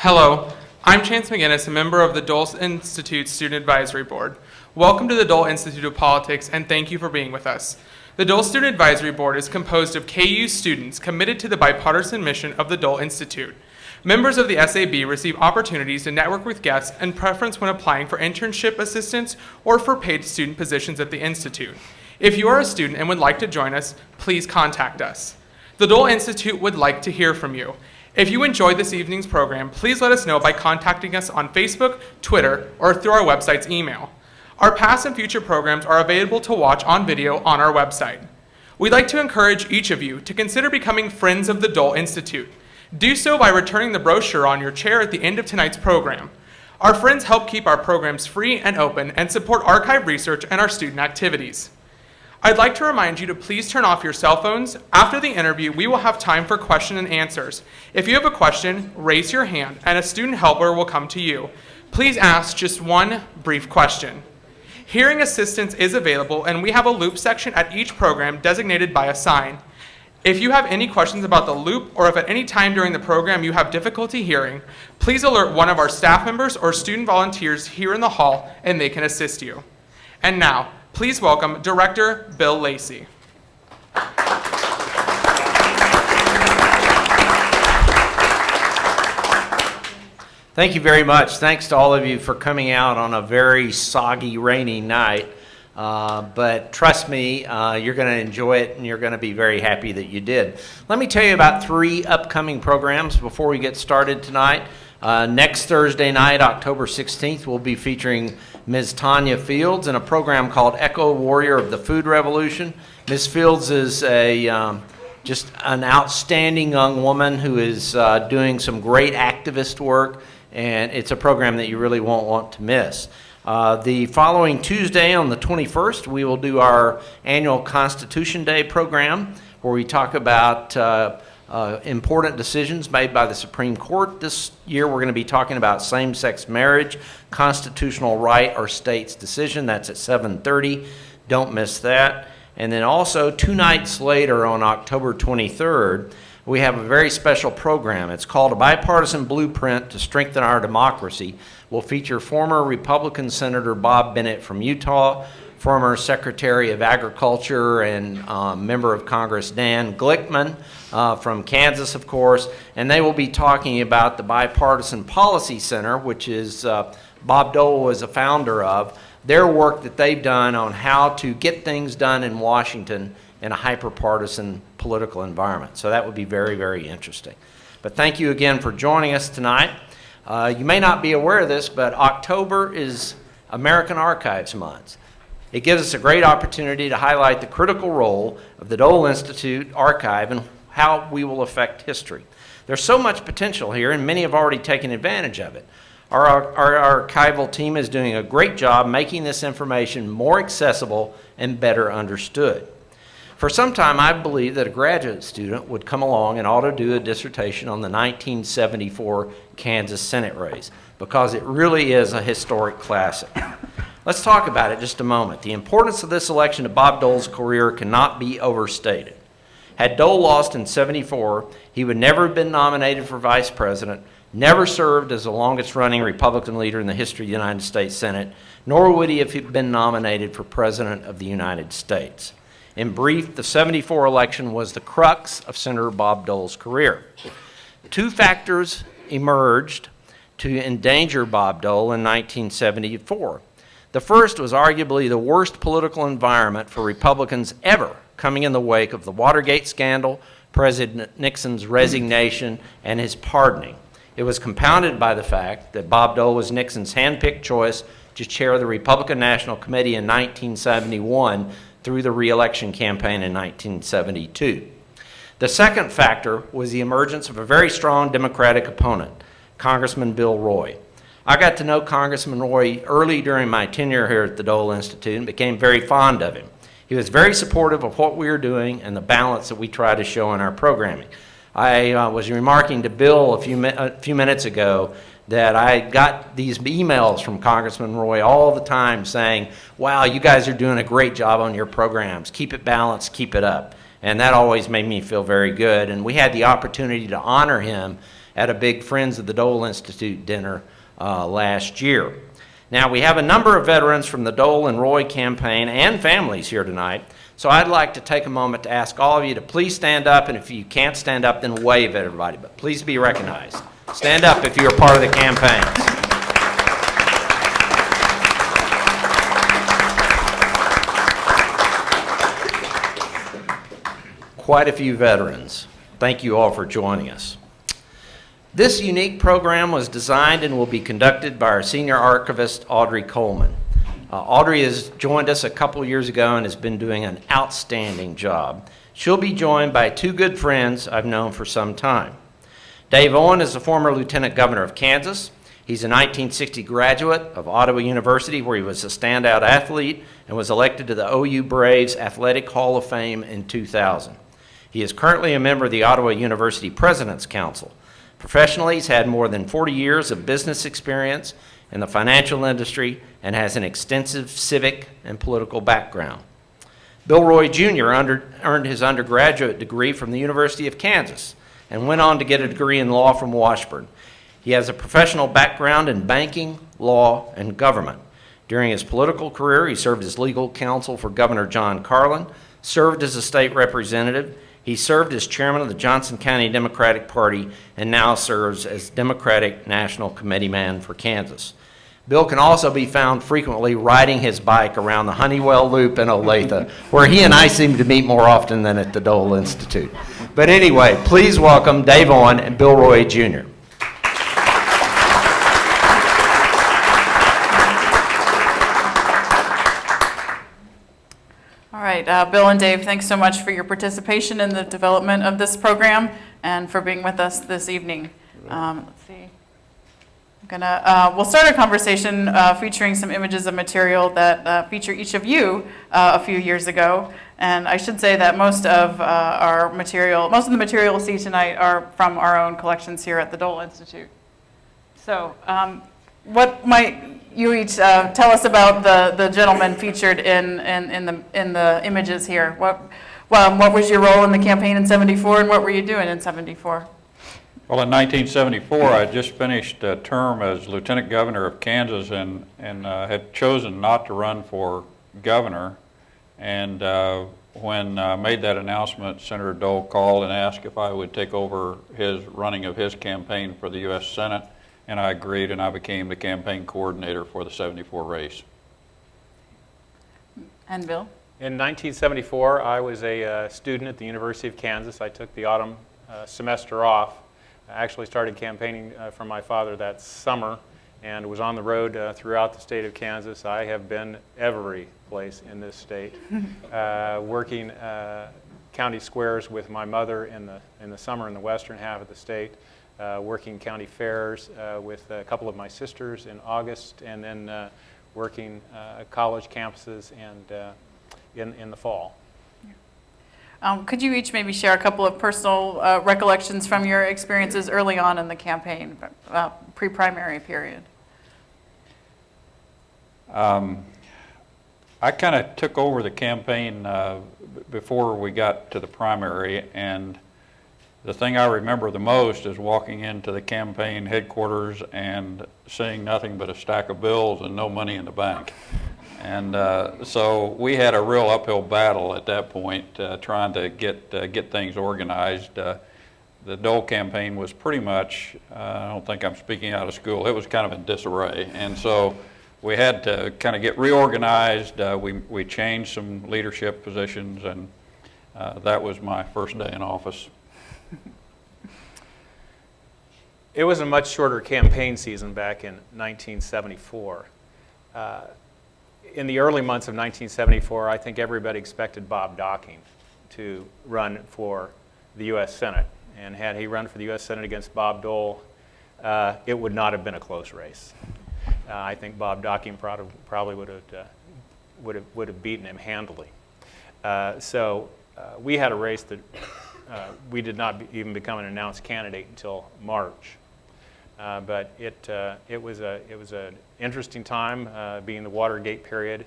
Hello, I'm Chance McGinnis, a member of the Dole Institute Student Advisory Board. Welcome to the Dole Institute of Politics, and thank you for being with us. The Dole Student Advisory Board is composed of KU students committed to the bipartisan mission of the Dole Institute. Members of the SAB receive opportunities to network with guests and preference when applying for internship assistance or for paid student positions at the Institute. If you are a student and would like to join us, please contact us. The Dole Institute would like to hear from you. If you enjoyed this evening's program, please let us know by contacting us on Facebook, Twitter, or through our website's email. Our past and future programs are available to watch on video on our website. We'd like to encourage each of you to consider becoming friends of the Dole Institute. Do so by returning the brochure on your chair at the end of tonight's program. Our friends help keep our programs free and open and support archive research and our student activities. I'd like to remind you to please turn off your cell phones. After the interview, we will have time for question and answers. If you have a question, raise your hand and a student helper will come to you. Please ask just one brief question. Hearing assistance is available, and we have a loop section at each program designated by a sign. If you have any questions about the loop, or if at any time during the program you have difficulty hearing, please alert one of our staff members or student volunteers here in the hall and they can assist you. And now, please welcome Director Bill Lacey. Thank you very much. Thanks to all of you for coming out on a very soggy, rainy night. But trust me, you're going to enjoy it and you're going to be very happy that you did. Let me tell you about 3 upcoming programs before we get started tonight. Next Thursday night, October 16th, we'll be featuring Ms. Tanya Fields in a program called Echo Warrior of the Food Revolution. Ms. Fields is just an outstanding young woman who is doing some great activist work, and it's a program that you really won't want to miss. The following Tuesday on the 21st, we will do our annual Constitution Day program where we talk about important decisions made by the Supreme Court. This year we're going to be talking about same-sex marriage, constitutional right or state's decision. That's at 7:30. Don't miss that. And then also 2 nights later on October 23rd, we have a very special program. It's called A Bipartisan Blueprint to Strengthen Our Democracy. We'll feature former Republican Senator Bob Bennett from Utah, former Secretary of Agriculture and Member of Congress Dan Glickman from Kansas, of course, and they will be talking about the Bipartisan Policy Center, which is Bob Dole is a founder of, their work that they've done on how to get things done in Washington in a hyper-partisan political environment. So that would be very, very interesting. But thank you again for joining us tonight. You may not be aware of this, but October is American Archives Month. It gives us a great opportunity to highlight the critical role of the Dole Institute Archive and how we will affect history. There's so much potential here, and many have already taken advantage of it. Our archival team is doing a great job making this information more accessible and better understood. For some time, I believed that a graduate student would come along and ought to do a dissertation on the 1974 Kansas Senate race, because it really is a historic classic. Let's talk about it just a moment. The importance of this election to Bob Dole's career cannot be overstated. Had Dole lost in '74, he would never have been nominated for vice president, never served as the longest-running Republican leader in the history of the United States Senate, nor would he have been nominated for president of the United States. In brief, the '74 election was the crux of Senator Bob Dole's career. 2 factors emerged to endanger Bob Dole in 1974. The first was arguably the worst political environment for Republicans ever, coming in the wake of the Watergate scandal, President Nixon's resignation, and his pardoning. It was compounded by the fact that Bob Dole was Nixon's handpicked choice to chair the Republican National Committee in 1971 through the re-election campaign in 1972. The second factor was the emergence of a very strong Democratic opponent, Congressman Bill Roy. I got to know Congressman Roy early during my tenure here at the Dole Institute and became very fond of him. He was very supportive of what we were doing and the balance that we try to show in our programming. I was remarking to Bill a few minutes ago that I got these emails from Congressman Roy all the time saying, wow, you guys are doing a great job on your programs. Keep it balanced, keep it up. And that always made me feel very good. And we had the opportunity to honor him at a big Friends of the Dole Institute dinner last year. Now, we have a number of veterans from the Dole and Roy campaign and families here tonight, so I'd like to take a moment to ask all of you to please stand up, and if you can't stand up, then wave at everybody, but please be recognized. Stand up if you're part of the campaigns. Quite a few veterans. Thank you all for joining us. This unique program was designed and will be conducted by our senior archivist, Audrey Coleman. Audrey has joined us a couple years ago and has been doing an outstanding job. She'll be joined by two good friends I've known for some time. Dave Owen is the former Lieutenant Governor of Kansas. He's a 1960 graduate of Ottawa University, where he was a standout athlete and was elected to the OU Braves Athletic Hall of Fame in 2000. He is currently a member of the Ottawa University President's Council. Professionally, he's had more than 40 years of business experience in the financial industry and has an extensive civic and political background. Bill Roy Jr. earned his undergraduate degree from the University of Kansas and went on to get a degree in law from Washburn. He has a professional background in banking, law, and government. During his political career, he served as legal counsel for Governor John Carlin, served as a state representative. He served as chairman of the Johnson County Democratic Party and now serves as Democratic National Committeeman for Kansas. Bill can also be found frequently riding his bike around the Honeywell Loop in Olathe, where he and I seem to meet more often than at the Dole Institute. But anyway, please welcome Dave Owen and Bill Roy Jr. All right, Bill and Dave, thanks so much for your participation in the development of this program and for being with us this evening. Let's see. We'll start a conversation featuring some images of material that feature each of you a few years ago. And I should say that most of the material you'll see tonight are from our own collections here at the Dole Institute. So what might you each tell us about the gentleman featured in the images here? What was your role in the campaign in '74, and what were you doing in '74? Well, in 1974, I had just finished a term as Lieutenant Governor of Kansas and had chosen not to run for governor. And when I made that announcement, Senator Dole called and asked if I would take over his running of his campaign for the U.S. Senate. And I agreed, and I became the campaign coordinator for the '74 race. And Bill? In 1974, I was a student at the University of Kansas. I took the autumn semester off. I actually started campaigning for my father that summer and was on the road throughout the state of Kansas. I have been every place in this state, working county squares with my mother in the summer in the western half of the state. Working county fairs with a couple of my sisters in August, and then working college campuses and in the fall. Could you each maybe share a couple of personal recollections from your experiences early on in the campaign, pre-primary period? I kind of took over the campaign before we got to the primary, and the thing I remember the most is walking into the campaign headquarters and seeing nothing but a stack of bills and no money in the bank. And so we had a real uphill battle at that point, trying to get things organized. The Dole campaign was pretty much, I don't think I'm speaking out of school, it was kind of in disarray. And so we had to kind of get reorganized. We changed some leadership positions, and that was my first day in office. It was a much shorter campaign season back in 1974. In the early months of 1974, I think everybody expected Bob Docking to run for the U.S. Senate. And had he run for the U.S. Senate against Bob Dole, it would not have been a close race. I think Bob Docking probably would have beaten him handily. So we had a race that we did not even become an announced candidate until March. But it was an interesting time, being the Watergate period,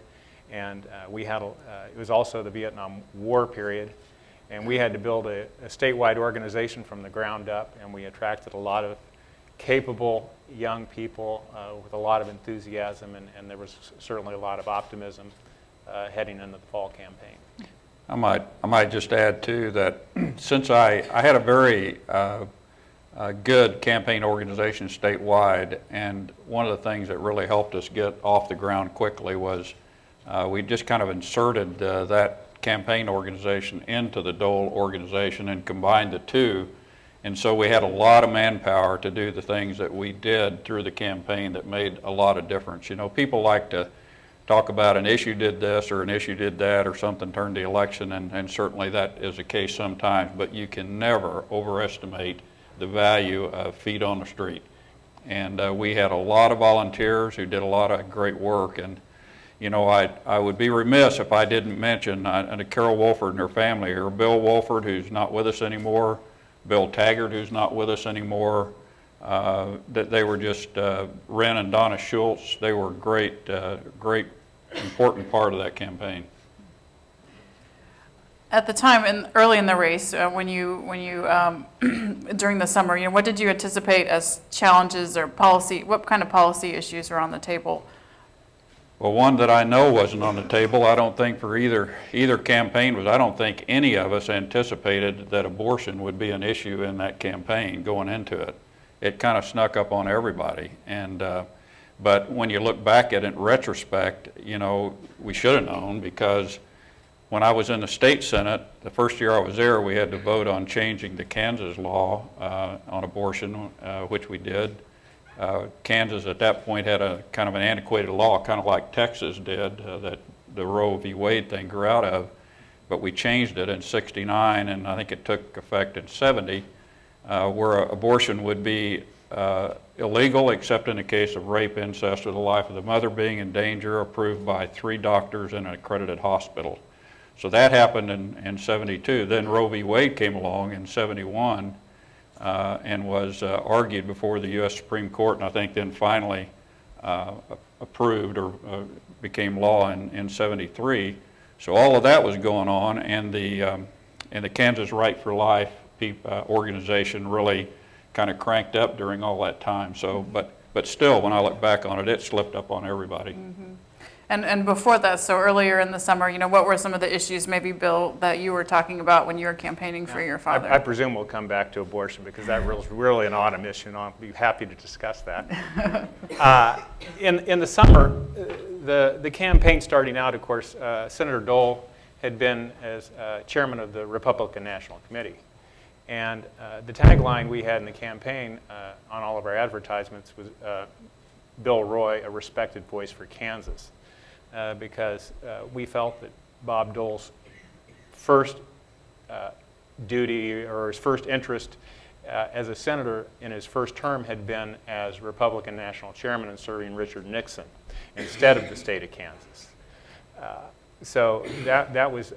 and it was also the Vietnam War period, and we had to build a statewide organization from the ground up, and we attracted a lot of capable young people with a lot of enthusiasm, and there was certainly a lot of optimism heading into the fall campaign. I might just add too that since I had a very good campaign organization statewide, and one of the things that really helped us get off the ground quickly was we just kind of inserted that campaign organization into the Dole organization and combined the two. And so we had a lot of manpower to do the things that we did through the campaign that made a lot of difference. You know, people like to talk about an issue did this or an issue did that or something turned the election, and certainly that is the case sometimes, but you can never overestimate the value of feet on the street. And we had a lot of volunteers who did a lot of great work. And you know, I would be remiss if I didn't mention Carol Wolford and her family, or Bill Wolford, who's not with us anymore, Bill Taggart, who's not with us anymore. That they were just Ren and Donna Schultz. They were great, important part of that campaign. At the time, early in the race, when you during the summer, you know, what did you anticipate as challenges or policy? What kind of policy issues were on the table? Well, one that I know wasn't on the table, I don't think for either campaign, was I don't think any of us anticipated that abortion would be an issue in that campaign going into it. It kind of snuck up on everybody. And but when you look back at it in retrospect, you know, we should have known, because when I was in the state Senate, the first year I was there, we had to vote on changing the Kansas law on abortion, which we did. Kansas at that point had a kind of an antiquated law, kind of like Texas did, that the Roe v. Wade thing grew out of, but we changed it in '69, and I think it took effect in '70, where abortion would be illegal except in the case of rape, incest, or the life of the mother being in danger, approved by 3 doctors in an accredited hospital. So that happened in '72. Then Roe v. Wade came along in '71 and was argued before the U.S. Supreme Court, and I think then finally approved or became law in '73. So all of that was going on, and the Kansas Right for Life organization really kind of cranked up during all that time. So, but still, when I look back on it, it slipped up on everybody. Mm-hmm. And before that, so earlier in the summer, you know, what were some of the issues, maybe, Bill, that you were talking about when you were campaigning for your father? I presume we'll come back to abortion, because that is really an autumn issue, and I'll be happy to discuss that. In the summer, the campaign starting out, of course, Senator Dole had been as chairman of the Republican National Committee. And the tagline we had in the campaign on all of our advertisements was Bill Roy, a respected voice for Kansas. Because we felt that Bob Dole's first duty, or his first interest as a senator in his first term, had been as Republican National Chairman and serving Richard Nixon instead of the state of Kansas. So that was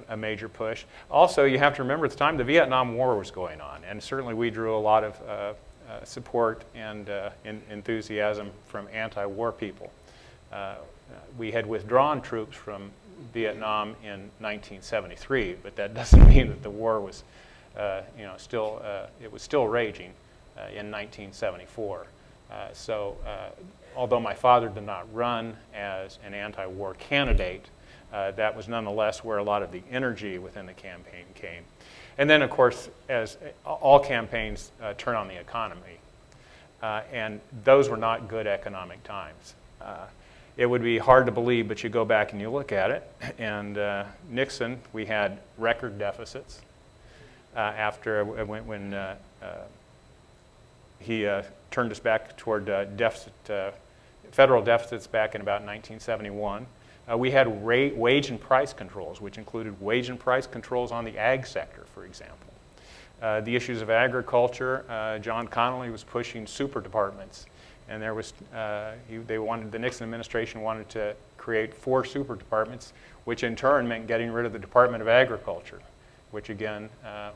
a major push. Also, you have to remember at the time the Vietnam War was going on, and certainly we drew a lot of support and enthusiasm from anti-war people. We had withdrawn troops from Vietnam in 1973, but that doesn't mean that the war was, still it was still raging in 1974. Although my father did not run as an anti-war candidate, that was nonetheless where a lot of the energy within the campaign came. And then, of course, as all campaigns turn on the economy, and those were not good economic times. It would be hard to believe, but you go back and you look at it, and Nixon, we had record deficits after when he turned us back toward federal deficits back in about 1971. We had wage and price controls, which included wage and price controls on the ag sector, for example. The issues of agriculture, John Connally was pushing super departments. And there was, the Nixon administration wanted to create 4 super departments, which in turn meant getting rid of the Department of Agriculture, which again,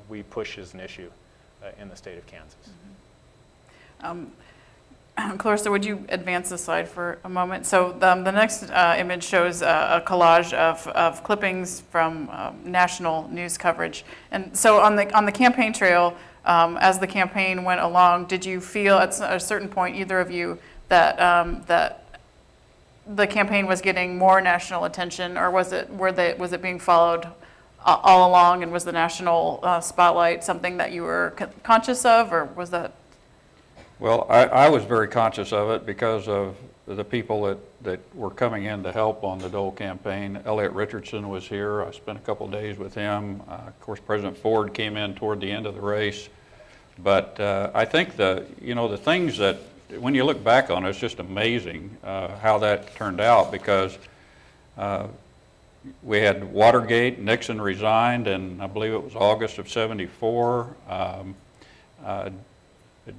we push as an issue in the state of Kansas. Mm-hmm. Clarissa, would you advance the slide for a moment? So the next image shows a collage of clippings from national news coverage. And so on the campaign trail, as the campaign went along, did you feel at a certain point, either of you, that the campaign was getting more national attention, or was it being followed all along, and was the national spotlight something that you were conscious of, or was that? Well, I was very conscious of it because of the people that were coming in to help on the Dole campaign. Elliot Richardson was here. I spent a couple of days with him. Of course, President Ford came in toward the end of the race. But I think the things that, when you look back on it, it's just amazing how that turned out, because we had Watergate, Nixon resigned, and I believe it was August of '74.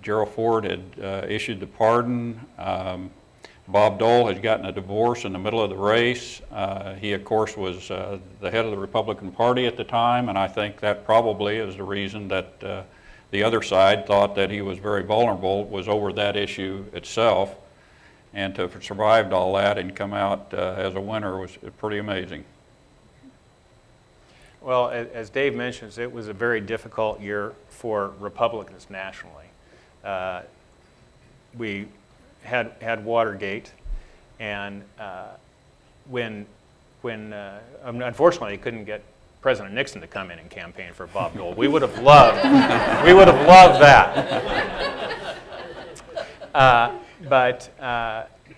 Gerald Ford had issued the pardon. Bob Dole had gotten a divorce in the middle of the race. He, of course, was the head of the Republican Party at the time, and I think that probably is the reason that the other side thought that he was very vulnerable, was over that issue itself. And to have survived all that and come out as a winner was pretty amazing. Well, as Dave mentions, it was a very difficult year for Republicans nationally. We had Watergate, and when unfortunately, they couldn't get President Nixon to come in and campaign for Bob Dole. We would have loved that. But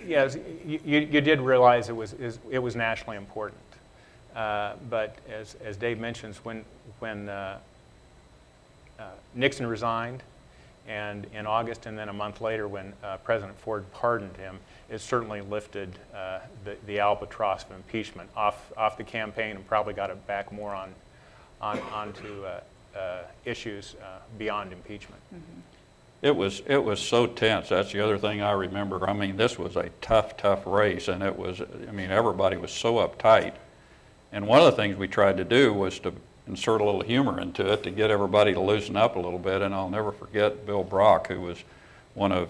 yes, you did realize it was nationally important. But as Dave mentions, when Nixon resigned, and in August, and then a month later when President Ford pardoned him, it certainly lifted the albatross of impeachment off the campaign, and probably got it back more onto issues beyond impeachment. Mm-hmm. It was so tense. That's the other thing I remember. I mean, this was a tough race, and everybody was so uptight. And one of the things we tried to do was to insert a little humor into it to get everybody to loosen up a little bit. And I'll never forget Bill Brock, who was one of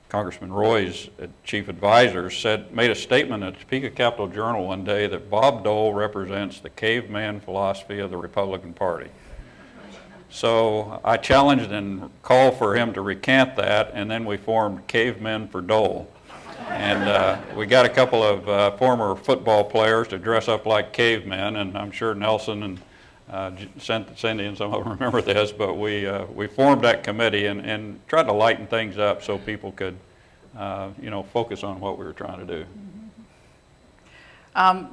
Congressman Roy's chief advisors, made a statement at the Topeka Capitol Journal one day that Bob Dole represents the caveman philosophy of the Republican Party. So I challenged and called for him to recant that, and then we formed Cavemen for Dole. And we got a couple of former football players to dress up like cavemen, and I'm sure Nelson and Cindy and some of them remember this, but we formed that committee and tried to lighten things up so people could focus on what we were trying to do.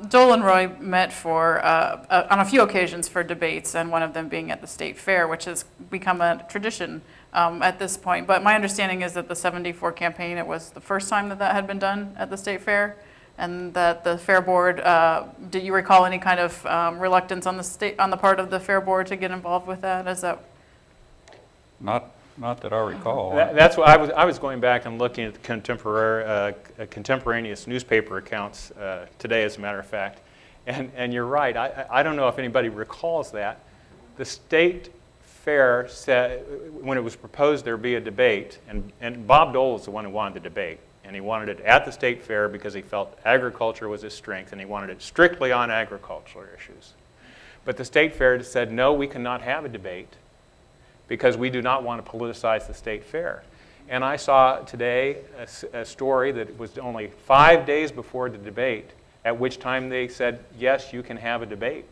Dole and Roy met on a few occasions for debates, and one of them being at the state fair, which has become a tradition at this point. But my understanding is that the '74 campaign, it was the first time that had been done at the state fair, and that the fair board, do you recall any kind of reluctance on the part of the fair board to get involved with that? Is that? Not that I recall. That's what I was going back and looking at the contemporaneous newspaper accounts today, as a matter of fact. And you're right. I don't know if anybody recalls that. The state fair said, when it was proposed there be a debate, and Bob Dole was the one who wanted the debate, and he wanted it at the state fair because he felt agriculture was his strength, and he wanted it strictly on agricultural issues. But the state fair said, no, we cannot have a debate, because we do not want to politicize the state fair. And I saw today a story that was only 5 days before the debate, at which time they said, yes, you can have a debate.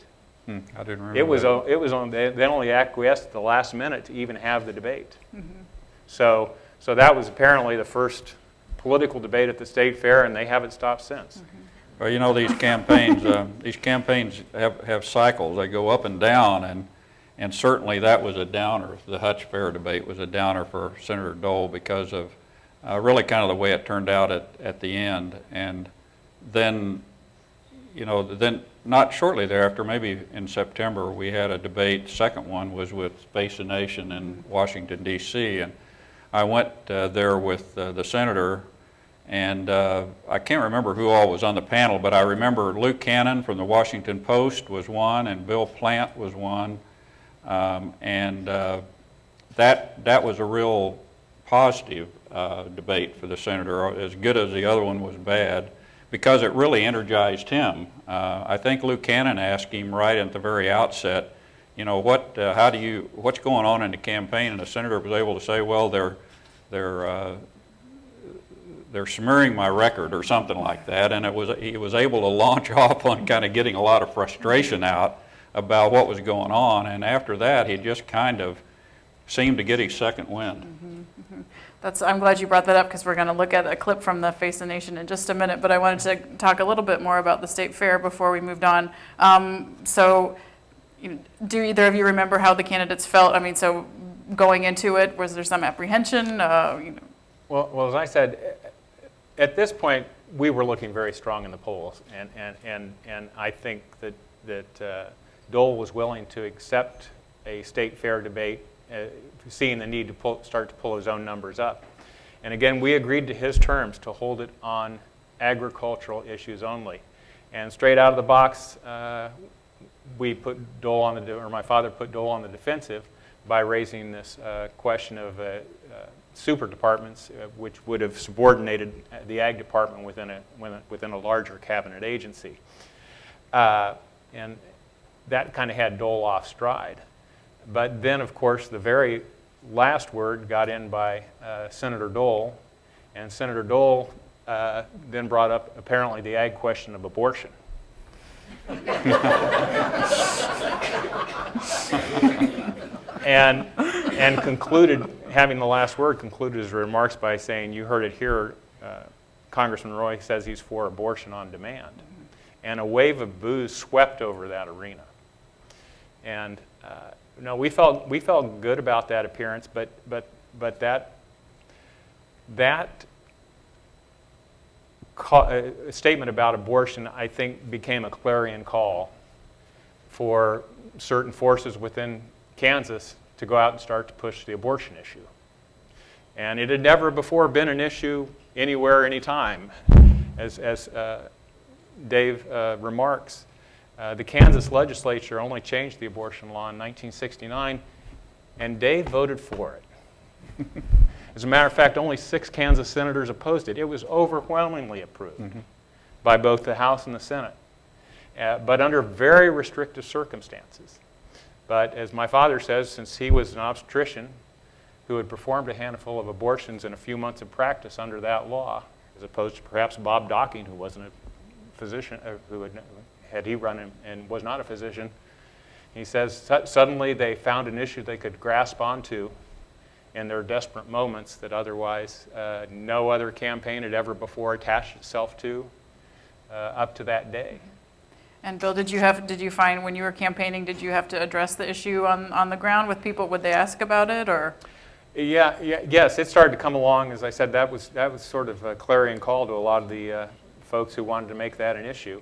I didn't remember They only acquiesced at the last minute to even have the debate. Mm-hmm. So that was apparently the first political debate at the state fair, and they haven't stopped since. Mm-hmm. Well, these campaigns have cycles. They go up and down, and certainly that was a downer. The Hutch Fair debate was a downer for Senator Dole because of really kind of the way it turned out at the end. And then, not shortly thereafter, maybe in September, we had a debate. The second one was with Face the Nation in Washington, D.C. And I went there with the senator, and I can't remember who all was on the panel, but I remember Luke Cannon from the Washington Post was one, and Bill Plant was one. That was a real positive debate for the senator, as good as the other one was bad, because it really energized him. I think Luke Cannon asked him right at the very outset, you know, what's going on in the campaign? And the senator was able to say, well, they're smearing my record or something like that. And he was able to launch off on kind of getting a lot of frustration out about what was going on. And after that, he just kind of seemed to get his second wind. I'm glad you brought that up, because we're going to look at a clip from the Face the Nation in just a minute, but I wanted to talk a little bit more about the state fair before we moved on. Do either of you remember how the candidates felt? I mean, so going into it, was there some apprehension? Well, as I said, at this point, we were looking very strong in the polls, and I think that Dole was willing to accept a state fair debate, seeing the need to start to pull his own numbers up. And again, we agreed to his terms to hold it on agricultural issues only. And straight out of the box, we put Dole on my father put Dole on the defensive by raising this question of super departments, which would have subordinated the ag department within a larger cabinet agency. And that kind of had Dole off stride. But then, of course, the very last word got in by Senator Dole, and Senator Dole then brought up apparently the ag question of abortion. and concluded, having the last word, concluded his remarks by saying, "You heard it here, Congressman Roy says he's for abortion on demand." And a wave of boos swept over that arena. And no, we felt good about that appearance, but that statement about abortion, I think, became a clarion call for certain forces within Kansas to go out and start to push the abortion issue. And it had never before been an issue anywhere, anytime. As Dave remarks, the Kansas legislature only changed the abortion law in 1969, and Dave voted for it. As a matter of fact, only 6 Kansas senators opposed it. It was overwhelmingly approved by both the House and the Senate, but under very restrictive circumstances. But as my father says, since he was an obstetrician who had performed a handful of abortions in a few months of practice under that law, as opposed to perhaps Bob Docking, who wasn't a physician, who had he run and was not a physician, he says suddenly they found an issue they could grasp onto in their desperate moments that otherwise no other campaign had ever before attached itself to up to that day. And Bill, did you find when you were campaigning, did you have to address the issue on the ground with people? Would they ask about it, or? Yes, it started to come along. As I said, that was sort of a clarion call to a lot of the folks who wanted to make that an issue.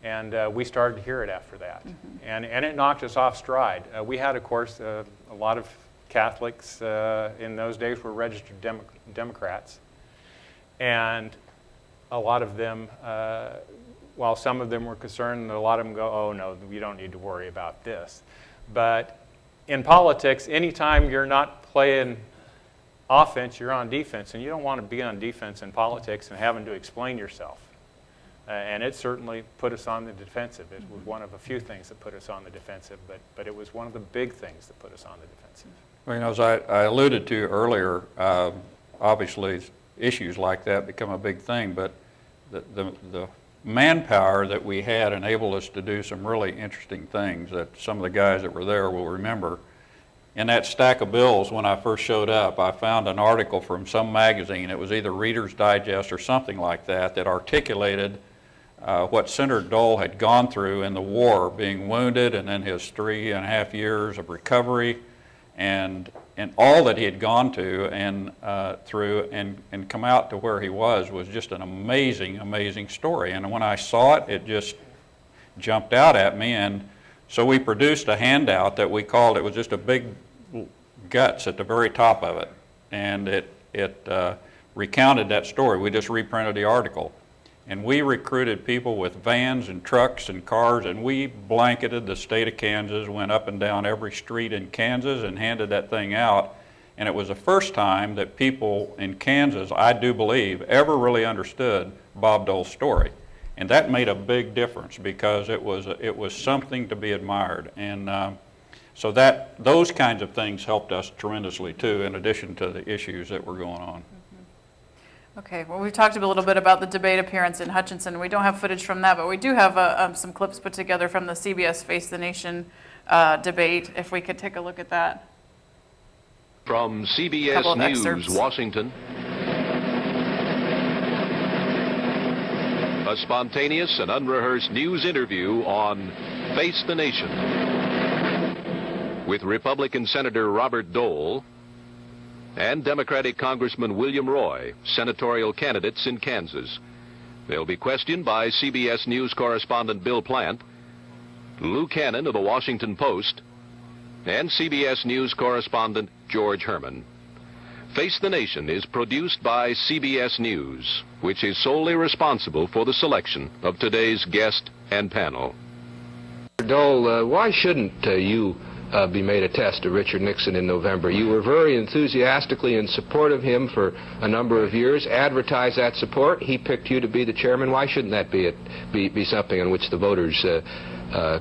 And we started to hear it after that. And it knocked us off stride. We had, of course, a lot of Catholics in those days were registered Democrats. And a lot of them, while some of them were concerned, a lot of them go, "Oh, no, you don't need to worry about this." But in politics, anytime you're not playing offense, you're on defense. And you don't want to be on defense in politics and having to explain yourself. And it certainly put us on the defensive. It was one of a few things that put us on the defensive, but it was one of the big things that put us on the defensive. Well, you know, as I alluded to earlier, obviously issues like that become a big thing, but the manpower that we had enabled us to do some really interesting things that some of the guys that were there will remember. In that stack of bills, when I first showed up, I found an article from some magazine. It was either Reader's Digest or something like that, that articulated what Senator Dole had gone through in the war, being wounded, and then his 3.5 years of recovery, and all that he had gone to and through and come out to where he was just an amazing, amazing story. And when I saw it, it just jumped out at me. And so we produced a handout that we called, it was just a big guts at the very top of it. And it recounted that story. We just reprinted the article. And we recruited people with vans and trucks and cars, and we blanketed the state of Kansas, went up and down every street in Kansas and handed that thing out. And it was the first time that people in Kansas, I do believe, ever really understood Bob Dole's story. And that made a big difference because it was something to be admired. And So those kinds of things helped us tremendously too, in addition to the issues that were going on. Okay, well, we've talked a little bit about the debate appearance in Hutchinson. We don't have footage from that, but we do have some clips put together from the CBS Face the Nation debate, if we could take a look at that. From Couple CBS of News, excerpts. Washington. A spontaneous and unrehearsed news interview on Face the Nation with Republican Senator Robert Dole and Democratic Congressman William Roy, senatorial candidates in Kansas. They'll be questioned by CBS News correspondent Bill Plant, Lou Cannon of the Washington Post, and CBS News correspondent George Herman. Face the Nation is produced by CBS News, which is solely responsible for the selection of today's guest and panel. Dole, why shouldn't you be made a test of Richard Nixon in November? You were very enthusiastically in support of him for a number of years, advertised that support. He picked you to be the chairman. Why shouldn't that be something on which the voters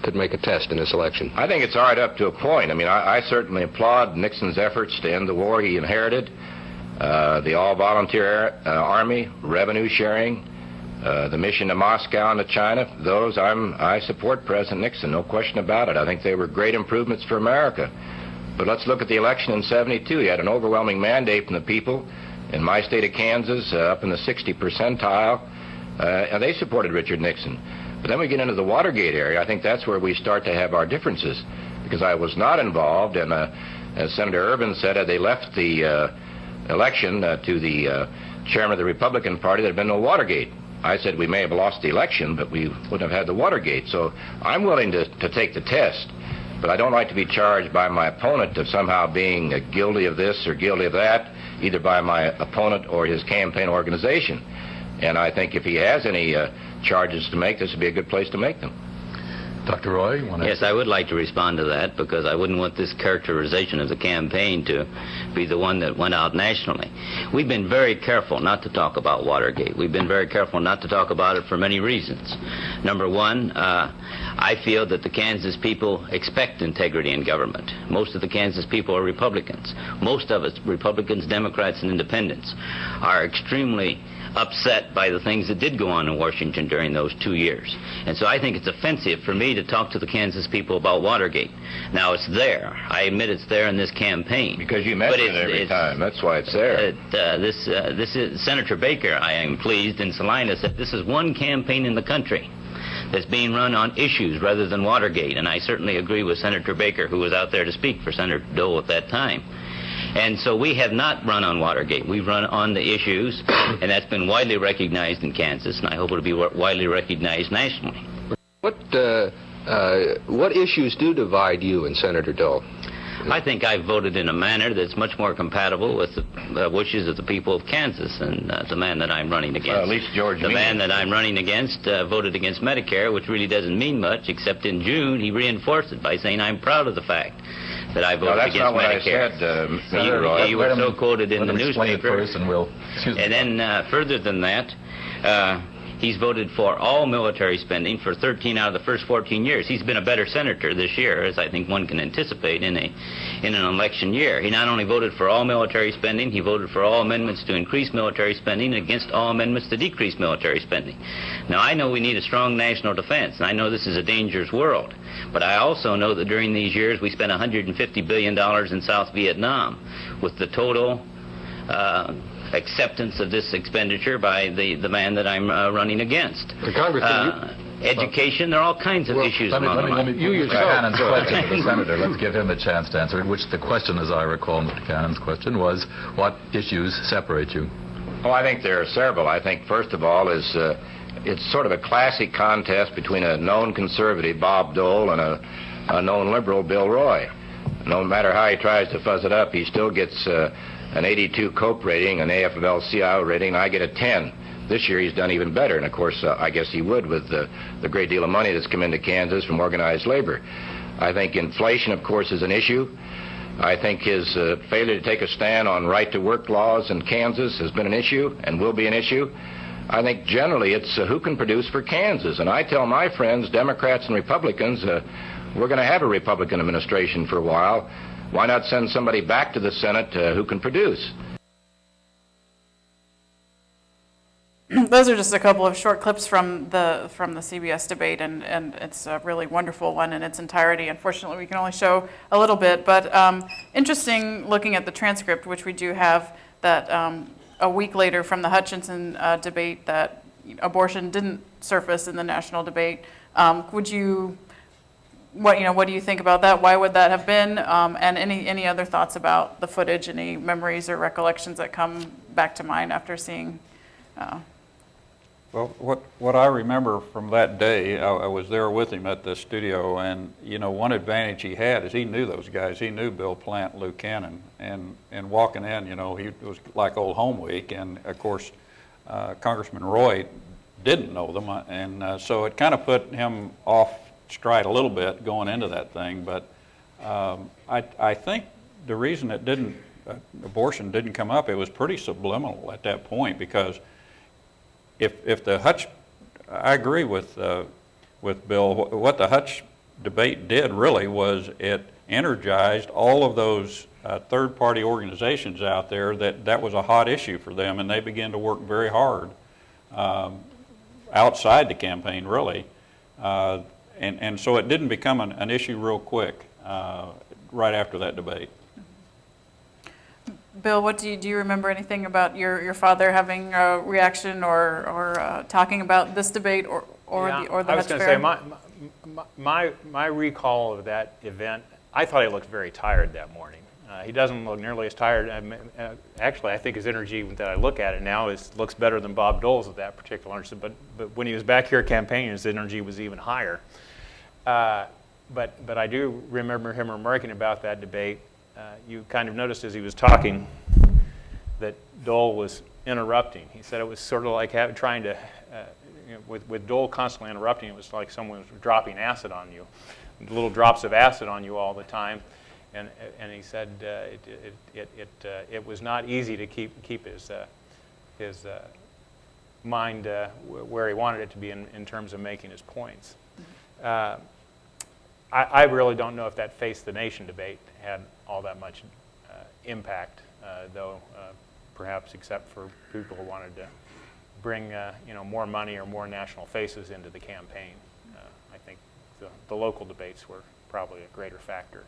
could make a test in this election? I think it's all right up to a point. I mean, I certainly applaud Nixon's efforts to end the war he inherited, the all-volunteer army, revenue sharing, the mission to Moscow and to China. Those, I support President Nixon, no question about it. I think they were great improvements for America. But let's look at the election in '72. He had an overwhelming mandate from the people in my state of Kansas, up in the 60th percentile, and they supported Richard Nixon. But then we get into the Watergate area. I think that's where we start to have our differences, because I was not involved, and as Senator Ervin said, had they left the election to the chairman of the Republican Party, there had been no Watergate. I said we may have lost the election, but we wouldn't have had the Watergate. So I'm willing to take the test, but I don't like to be charged by my opponent of somehow being guilty of this or guilty of that, either by my opponent or his campaign organization. And I think if he has any charges to make, this would be a good place to make them. Dr. Roy, you want to... Yes, I would like to respond to that, because I wouldn't want this characterization of the campaign to be the one that went out nationally. We've been very careful not to talk about Watergate. We've been very careful not to talk about it for many reasons. Number one, I feel that the Kansas people expect integrity in government. Most of the Kansas people are Republicans. Most of us, Republicans, Democrats, and Independents, are extremely upset by the things that did go on in Washington during those 2 years. And so I think it's offensive for me to talk to the Kansas people about Watergate. Now, it's there. I admit it's there in this campaign. Because you mention it every time. That's why it's there. This is Senator Baker, I am pleased, in Salina said this is one campaign in the country that's being run on issues rather than Watergate. And I certainly agree with Senator Baker, who was out there to speak for Senator Dole at that time. And so we have not run on Watergate. We've run on the issues, and that's been widely recognized in Kansas, and I hope it'll be widely recognized nationally. What issues do divide you and Senator Dole? I think I've voted in a manner that's much more compatible with the wishes of the people of Kansas and the man that I'm running against. Well, at least George The man that I'm running against voted against Medicare, which really doesn't mean much, except in June he reinforced it by saying, I'm proud of the fact that I voted against Medicare. No, that's not what I said, Roy. You were so quoted in the newspaper. And then further than that, he's voted for all military spending for 13 out of the first 14 years. He's been a better senator this year, as I think one can anticipate in an election year. He not only voted for all military spending, he voted for all amendments to increase military spending and against all amendments to decrease military spending. Now, I know we need a strong national defense, and I know this is a dangerous world. But I also know that during these years we spent $150 billion in South Vietnam, with the total acceptance of this expenditure by the man that I'm running against. Education, there are all kinds of issues among them. You yourself. Cannon's question to the senator. Let's give him a chance to answer it, which the question, as I recall, Mr. Cannon's question was, what issues separate you? Oh, I think there are several. I think, first of all, it's sort of a classic contest between a known conservative, Bob Dole, and a known liberal, Bill Roy. No matter how he tries to fuzz it up, he still gets an 82 COPE rating, an AFL-CIO rating, and I get a 10. This year he's done even better, and of course I guess he would with the great deal of money that's come into Kansas from organized labor. I think inflation, of course, is an issue. I think his failure to take a stand on right-to-work laws in Kansas has been an issue and will be an issue. I think generally it's who can produce for Kansas, and I tell my friends, Democrats and Republicans, we're going to have a Republican administration for a while. Why not send somebody back to the Senate who can produce? Those are just a couple of short clips from the CBS debate, and it's a really wonderful one in its entirety. Unfortunately, we can only show a little bit, but interesting looking at the transcript, which we do have, that a week later from the Hutchinson debate, that abortion didn't surface in the national debate. What do you think about that? Why would that have been? And any other thoughts about the footage? Any memories or recollections that come back to mind after seeing? Well, what I remember from that day, I was there with him at the studio, and one advantage he had is he knew those guys. He knew Bill Plant, Lou Cannon, and walking in, he was like old home week, and of course, Congressman Roy didn't know them, and so it kind of put him off stride a little bit going into that thing. But I think the reason abortion didn't come up, it was pretty subliminal at that point, because if the Hutch, I agree with Bill, what the Hutch debate did really was it energized all of those third-party organizations out there that was a hot issue for them, and they began to work very hard outside the campaign, really. And so it didn't become an issue real quick right after that debate. Bill, what do you remember anything about your father having a reaction or talking about this debate or the I was Hutch going to say my recall of that event, I thought he looked very tired that morning. He doesn't look nearly as tired. Actually, I think his energy that I look at it now looks better than Bob Dole's at that particular instance. But when he was back here campaigning, his energy was even higher. But I do remember him remarking about that debate. You kind of noticed as he was talking that Dole was interrupting. He said it was sort of like trying to, with Dole constantly interrupting, it was like someone was dropping acid on you, little drops of acid on you all the time. And he said it was not easy to keep his mind where he wanted it to be in terms of making his points. I really don't know if that Face the Nation debate had all that much impact, though perhaps except for people who wanted to bring more money or more national faces into the campaign. I think the local debates were probably a greater factor.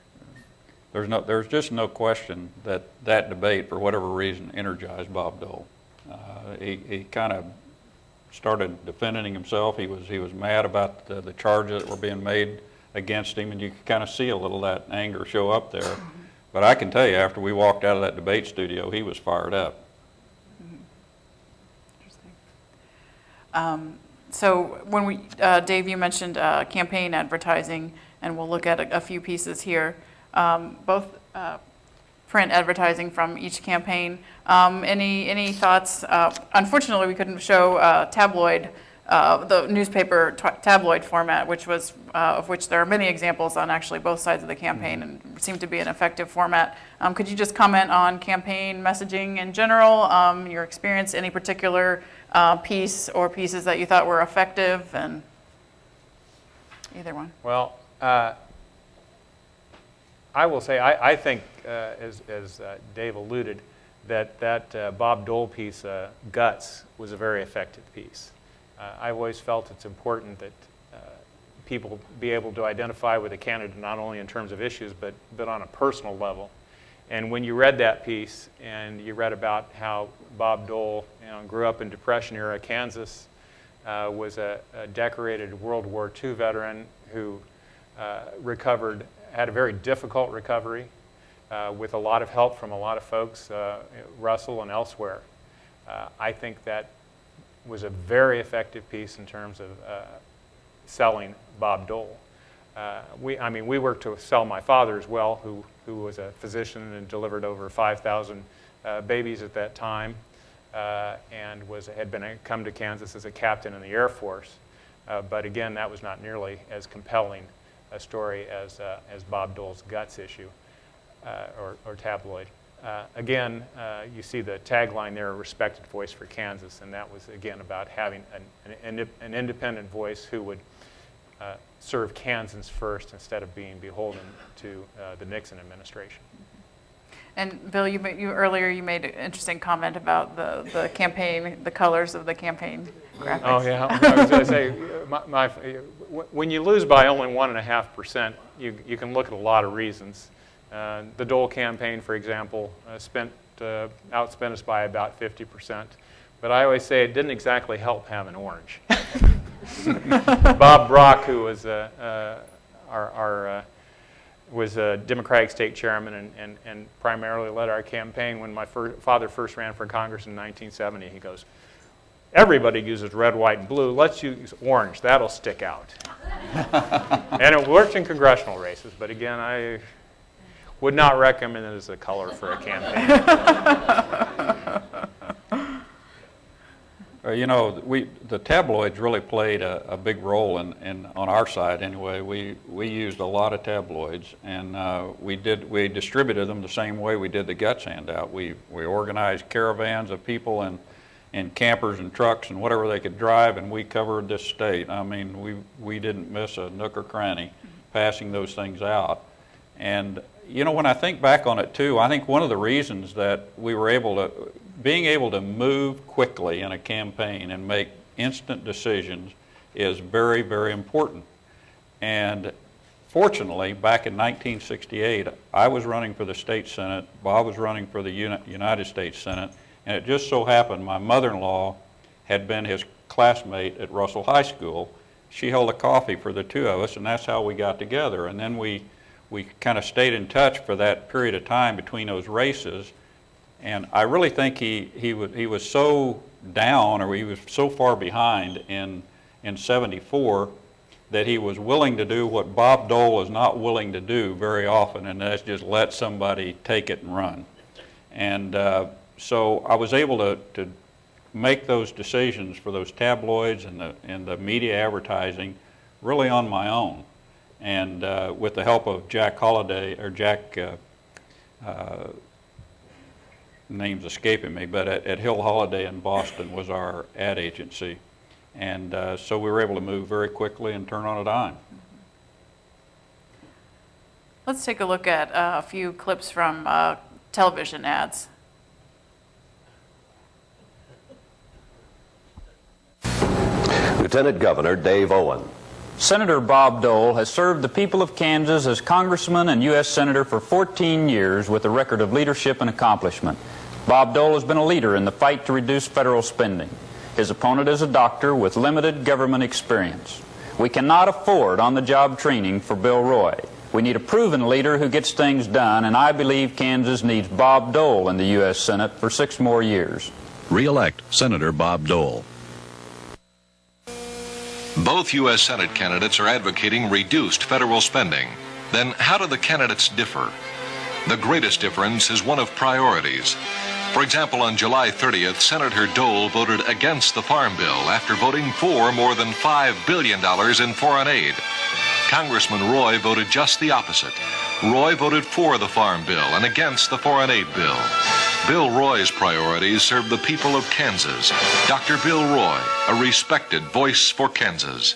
There's just no question that debate, for whatever reason, energized Bob Dole. He kind of started defending himself. He was mad about the charges that were being made against him, and you could kind of see a little of that anger show up there. But I can tell you, after we walked out of that debate studio, he was fired up. Interesting. So when Dave, you mentioned campaign advertising, and we'll look at a few pieces here. Both print advertising from each campaign. Any thoughts? Unfortunately, we couldn't show tabloid, the newspaper tabloid format, which was of which there are many examples on actually both sides of the campaign, and seemed to be an effective format. Could you just comment on campaign messaging in general, your experience, any particular piece or pieces that you thought were effective, and either one? Well, I will say I think, as Dave alluded, that Bob Dole piece, Guts, was a very effective piece. I've always felt it's important that people be able to identify with a candidate not only in terms of issues, but on a personal level. And when you read that piece and you read about how Bob Dole grew up in Depression-era Kansas, was a decorated World War II veteran who had a very difficult recovery with a lot of help from a lot of folks, Russell and elsewhere. I think that was a very effective piece in terms of selling Bob Dole. We worked to sell my father as well, who was a physician and delivered over 5,000 babies at that time, and had come to Kansas as a captain in the Air Force. But again, that was not nearly as compelling a story as Bob Dole's Guts issue or tabloid. Again, you see the tagline there, a respected voice for Kansas, and that was, again, about having an independent voice who would serve Kansans first instead of being beholden to the Nixon administration. And Bill, earlier you made an interesting comment about the campaign, the colors of the campaign graphics. Oh yeah, I was going to say, when you lose by only 1.5%, you can look at a lot of reasons. The Dole campaign, for example, outspent us by about 50%. But I always say it didn't exactly help having orange. Bob Brock, who was was a Democratic state chairman and primarily led our campaign when my father first ran for Congress in 1970. He goes, everybody uses red, white, and blue. Let's use orange. That'll stick out. And it worked in congressional races. But again, I would not recommend it as a color for a campaign. You know, the tabloids really played a big role in on our side anyway. We used a lot of tabloids, and we distributed them the same way we did the Guts handout. We organized caravans of people in campers and trucks and whatever they could drive, and we covered this state. I mean, we didn't miss a nook or cranny passing those things out. And you know, when I think back on it too, I think one of the reasons that we were being able to move quickly in a campaign and make instant decisions is very, very important. And fortunately, back in 1968, I was running for the state Senate, Bob was running for the United States Senate, and it just so happened my mother-in-law had been his classmate at Russell High School. She held a coffee for the two of us, and that's how we got together. And then we kind of stayed in touch for that period of time between those races. And I really think he was so down, or he was so far behind in 74 that he was willing to do what Bob Dole is not willing to do very often, and that's just let somebody take it and run. And so I was able to make those decisions for those tabloids and the media advertising really on my own. And with the help of Jack Holliday, or Jack, name's escaping me, but at Hill Holliday in Boston was our ad agency. And so we were able to move very quickly and turn on a dime. Let's take a look at a few clips from television ads. Lieutenant Governor Dave Owen. Senator Bob Dole has served the people of Kansas as Congressman and U.S. Senator for 14 years with a record of leadership and accomplishment. Bob Dole has been a leader in the fight to reduce federal spending. His opponent is a doctor with limited government experience. We cannot afford on-the-job training for Bill Roy. We need a proven leader who gets things done, and I believe Kansas needs Bob Dole in the U.S. Senate for 6 more years. Re-elect Senator Bob Dole. Both U.S. Senate candidates are advocating reduced federal spending. Then how do the candidates differ? The greatest difference is one of priorities. For example, on July 30th, Senator Dole voted against the Farm Bill after voting for more than $5 billion in foreign aid. Congressman Roy voted just the opposite. Roy voted for the Farm Bill and against the foreign aid bill. Bill Roy's priorities serve the people of Kansas. Dr. Bill Roy, a respected voice for Kansas.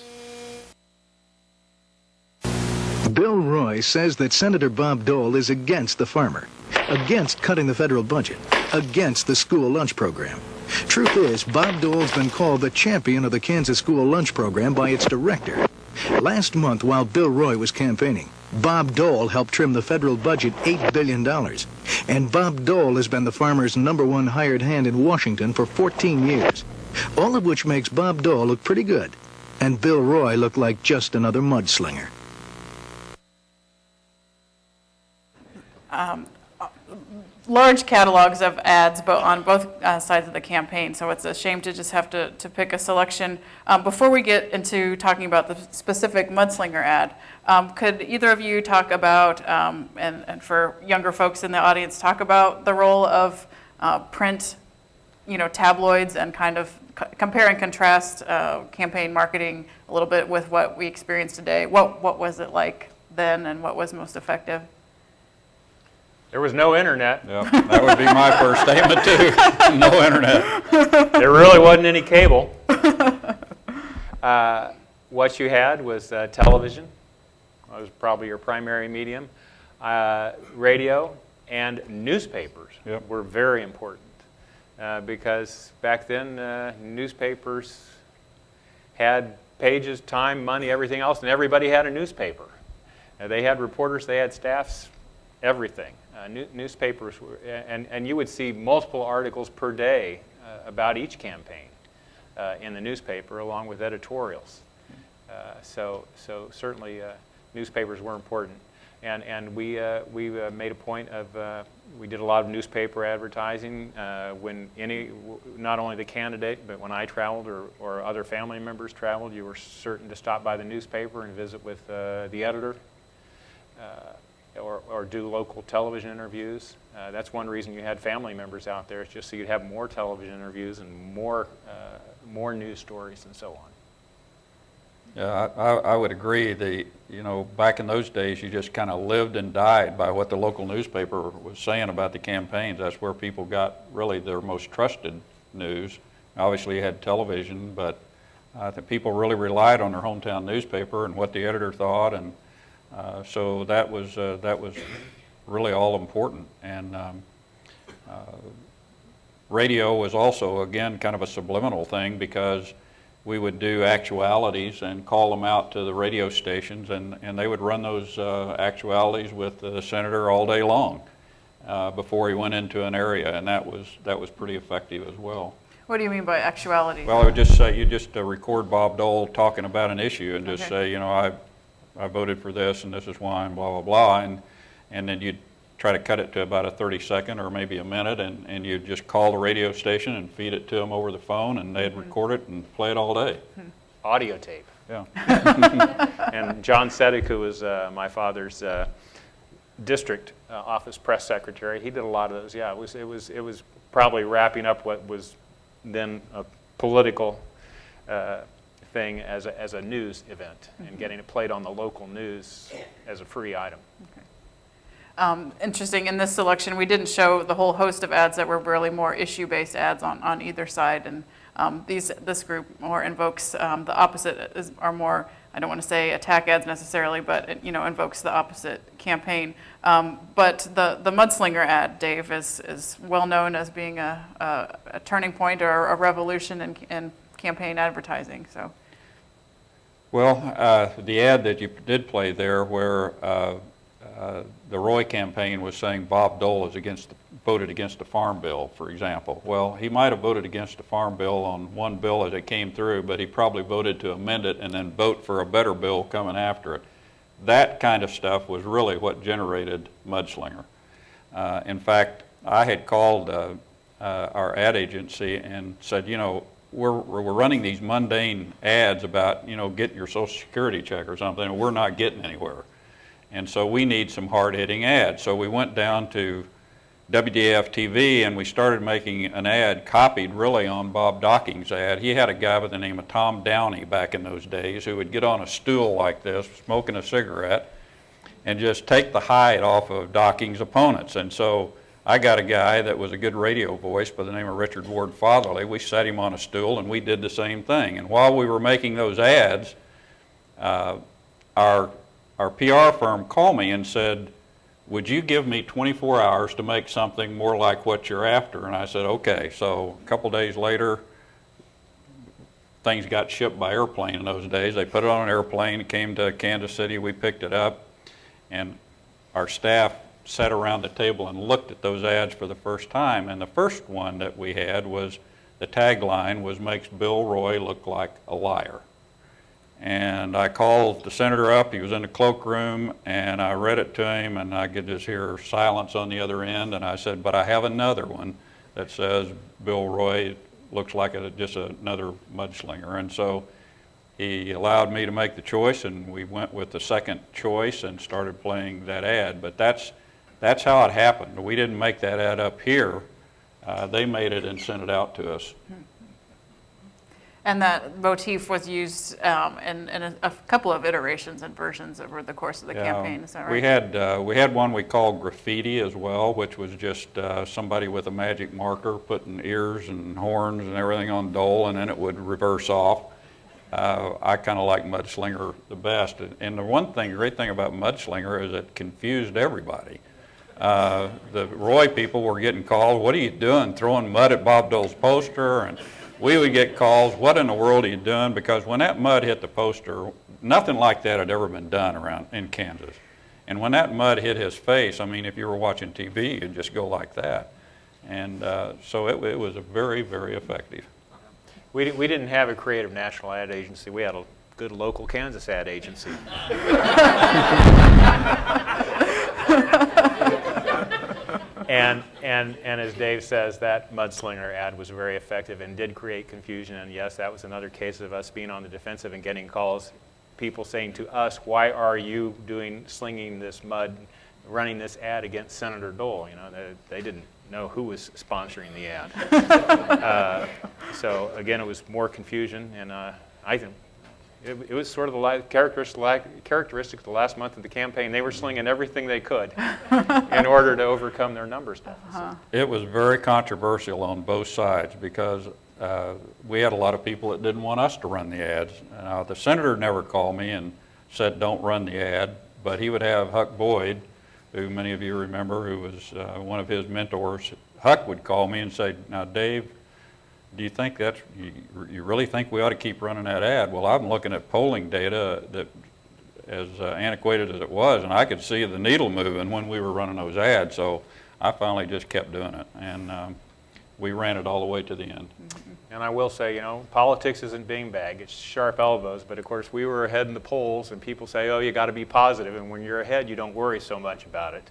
Bill Roy says that Senator Bob Dole is against the farmer, against cutting the federal budget, against the school lunch program. Truth is, Bob Dole's been called the champion of the Kansas school lunch program by its director. Last month, while Bill Roy was campaigning, Bob Dole helped trim the federal budget $8 billion. And Bob Dole has been the farmer's #1 hired hand in Washington for 14 years. All of which makes Bob Dole look pretty good, and Bill Roy look like just another mudslinger. Large catalogs of ads on both sides of the campaign, so it's a shame to just have to pick a selection. Before we get into talking about the specific mudslinger ad, could either of you talk about, and for younger folks in the audience, talk about the role of print, tabloids, and kind of compare and contrast campaign marketing a little bit with what we experience today? What was it like then, and what was most effective? There was no internet. Yep, that would be my first statement too. No internet. There really wasn't any cable. what you had was television. That was probably your primary medium. Radio and newspapers were very important because back then newspapers had pages, time, money, everything else, and everybody had a newspaper. They had reporters, they had staffs, everything. Newspapers were, and you would see multiple articles per day about each campaign in the newspaper, along with editorials. So certainly newspapers were important, and we made a point of we did a lot of newspaper advertising when not only the candidate, but when I traveled or other family members traveled, you were certain to stop by the newspaper and visit with the editor. Or do local television interviews. That's one reason you had family members out there, just so you'd have more television interviews and more news stories and so on. Yeah, I would agree. Back in those days, you just kind of lived and died by what the local newspaper was saying about the campaigns. That's where people got really their most trusted news. Obviously, you had television, but I think people really relied on their hometown newspaper and what the editor thought, and so that was really all important. And radio was also, again, kind of a subliminal thing, because we would do actualities and call them out to the radio stations, and they would run those actualities with the senator all day long before he went into an area, and that was pretty effective as well. What do you mean by actuality? Well, I would just say, you just record Bob Dole talking about an issue and just say, I voted for this and this is why, and blah, blah, blah, and then you'd try to cut it to about a 30-second or maybe a minute, and you'd just call the radio station and feed it to them over the phone, and they'd record it and play it all day. Audio tape. Yeah. And John Seddick, who was my father's district office press secretary, he did a lot of those. Yeah, it was probably wrapping up what was then a political thing as a news event, and getting it played on the local news as a free item. Okay. Interesting, in this selection, we didn't show the whole host of ads that were really more issue-based ads on either side, and this group more invokes the opposite, are more, I don't want to say attack ads necessarily, but it, invokes the opposite campaign. But the mudslinger ad, Dave, is well known as being a turning point or a revolution in campaign advertising. So, well, the ad that you did play there, where the Roy campaign was saying Bob Dole is voted against the farm bill, for example. Well, he might have voted against the farm bill on one bill as it came through, but he probably voted to amend it and then vote for a better bill coming after it. That kind of stuff was really what generated mudslinger. In fact, I had called our ad agency and said, we're running these mundane ads about, getting your Social Security check or something, and we're not getting anywhere. And so we need some hard-hitting ads. So we went down to WDF-TV and we started making an ad copied really on Bob Docking's ad. He had a guy by the name of Tom Downey back in those days who would get on a stool like this, smoking a cigarette, and just take the hide off of Docking's opponents. And so I got a guy that was a good radio voice by the name of Richard Ward Fatherly. We set him on a stool and we did the same thing. And while we were making those ads, our PR firm called me and said, would you give me 24 hours to make something more like what you're after? And I said, okay. So a couple days later, things got shipped by airplane in those days. They put it on an airplane, it came to Kansas City, we picked it up, and our staff sat around the table and looked at those ads for the first time. And the first one that we had was, the tagline was, makes Bill Roy look like a liar. And I called the senator up, he was in the cloakroom, and I read it to him, and I could just hear silence on the other end, and I said, but I have another one that says Bill Roy looks like just another mudslinger. And so he allowed me to make the choice, and we went with the second choice and started playing that ad. But that's how it happened. We didn't make that ad up here. They made it and sent it out to us. And that motif was used in a couple of iterations and versions over the course of the campaign. Is that right? We had one we called graffiti as well, which was just somebody with a magic marker putting ears and horns and everything on Dole, and then it would reverse off. I kind of like mudslinger the best. And the great thing about mudslinger is it confused everybody. The Roy people were getting calls, "What are you doing, throwing mud at Bob Dole's poster?" And we would get calls, "What in the world are you doing?" Because when that mud hit the poster, nothing like that had ever been done around in Kansas. And when that mud hit his face, I mean, if you were watching TV, you'd just go like that. And so it was very, very effective. We didn't have a creative national ad agency. We had a good local Kansas ad agency. And as Dave says, that mudslinger ad was very effective and did create confusion. And yes, that was another case of us being on the defensive and getting calls, people saying to us, "Why are you slinging this mud, running this ad against Senator Dole?" You know, they didn't know who was sponsoring the ad. So again, it was more confusion, and I think it was sort of the characteristic of the last month of the campaign. They were slinging everything they could in order to overcome their numbers deficit. It was very controversial on both sides because we had a lot of people that didn't want us to run the ads. The senator never called me and said, "Don't run the ad," but he would have Huck Boyd, who many of you remember, who was one of his mentors. Huck would call me and say, "Now, Dave, do you think you really think we ought to keep running that ad?" Well, I'm looking at polling data that, as antiquated as it was, and I could see the needle moving when we were running those ads, so I finally just kept doing it, and we ran it all the way to the end. And I will say, you know, politics isn't beanbag, it's sharp elbows, but of course we were ahead in the polls, and people say, "Oh, you got to be positive," and when you're ahead, you don't worry so much about it.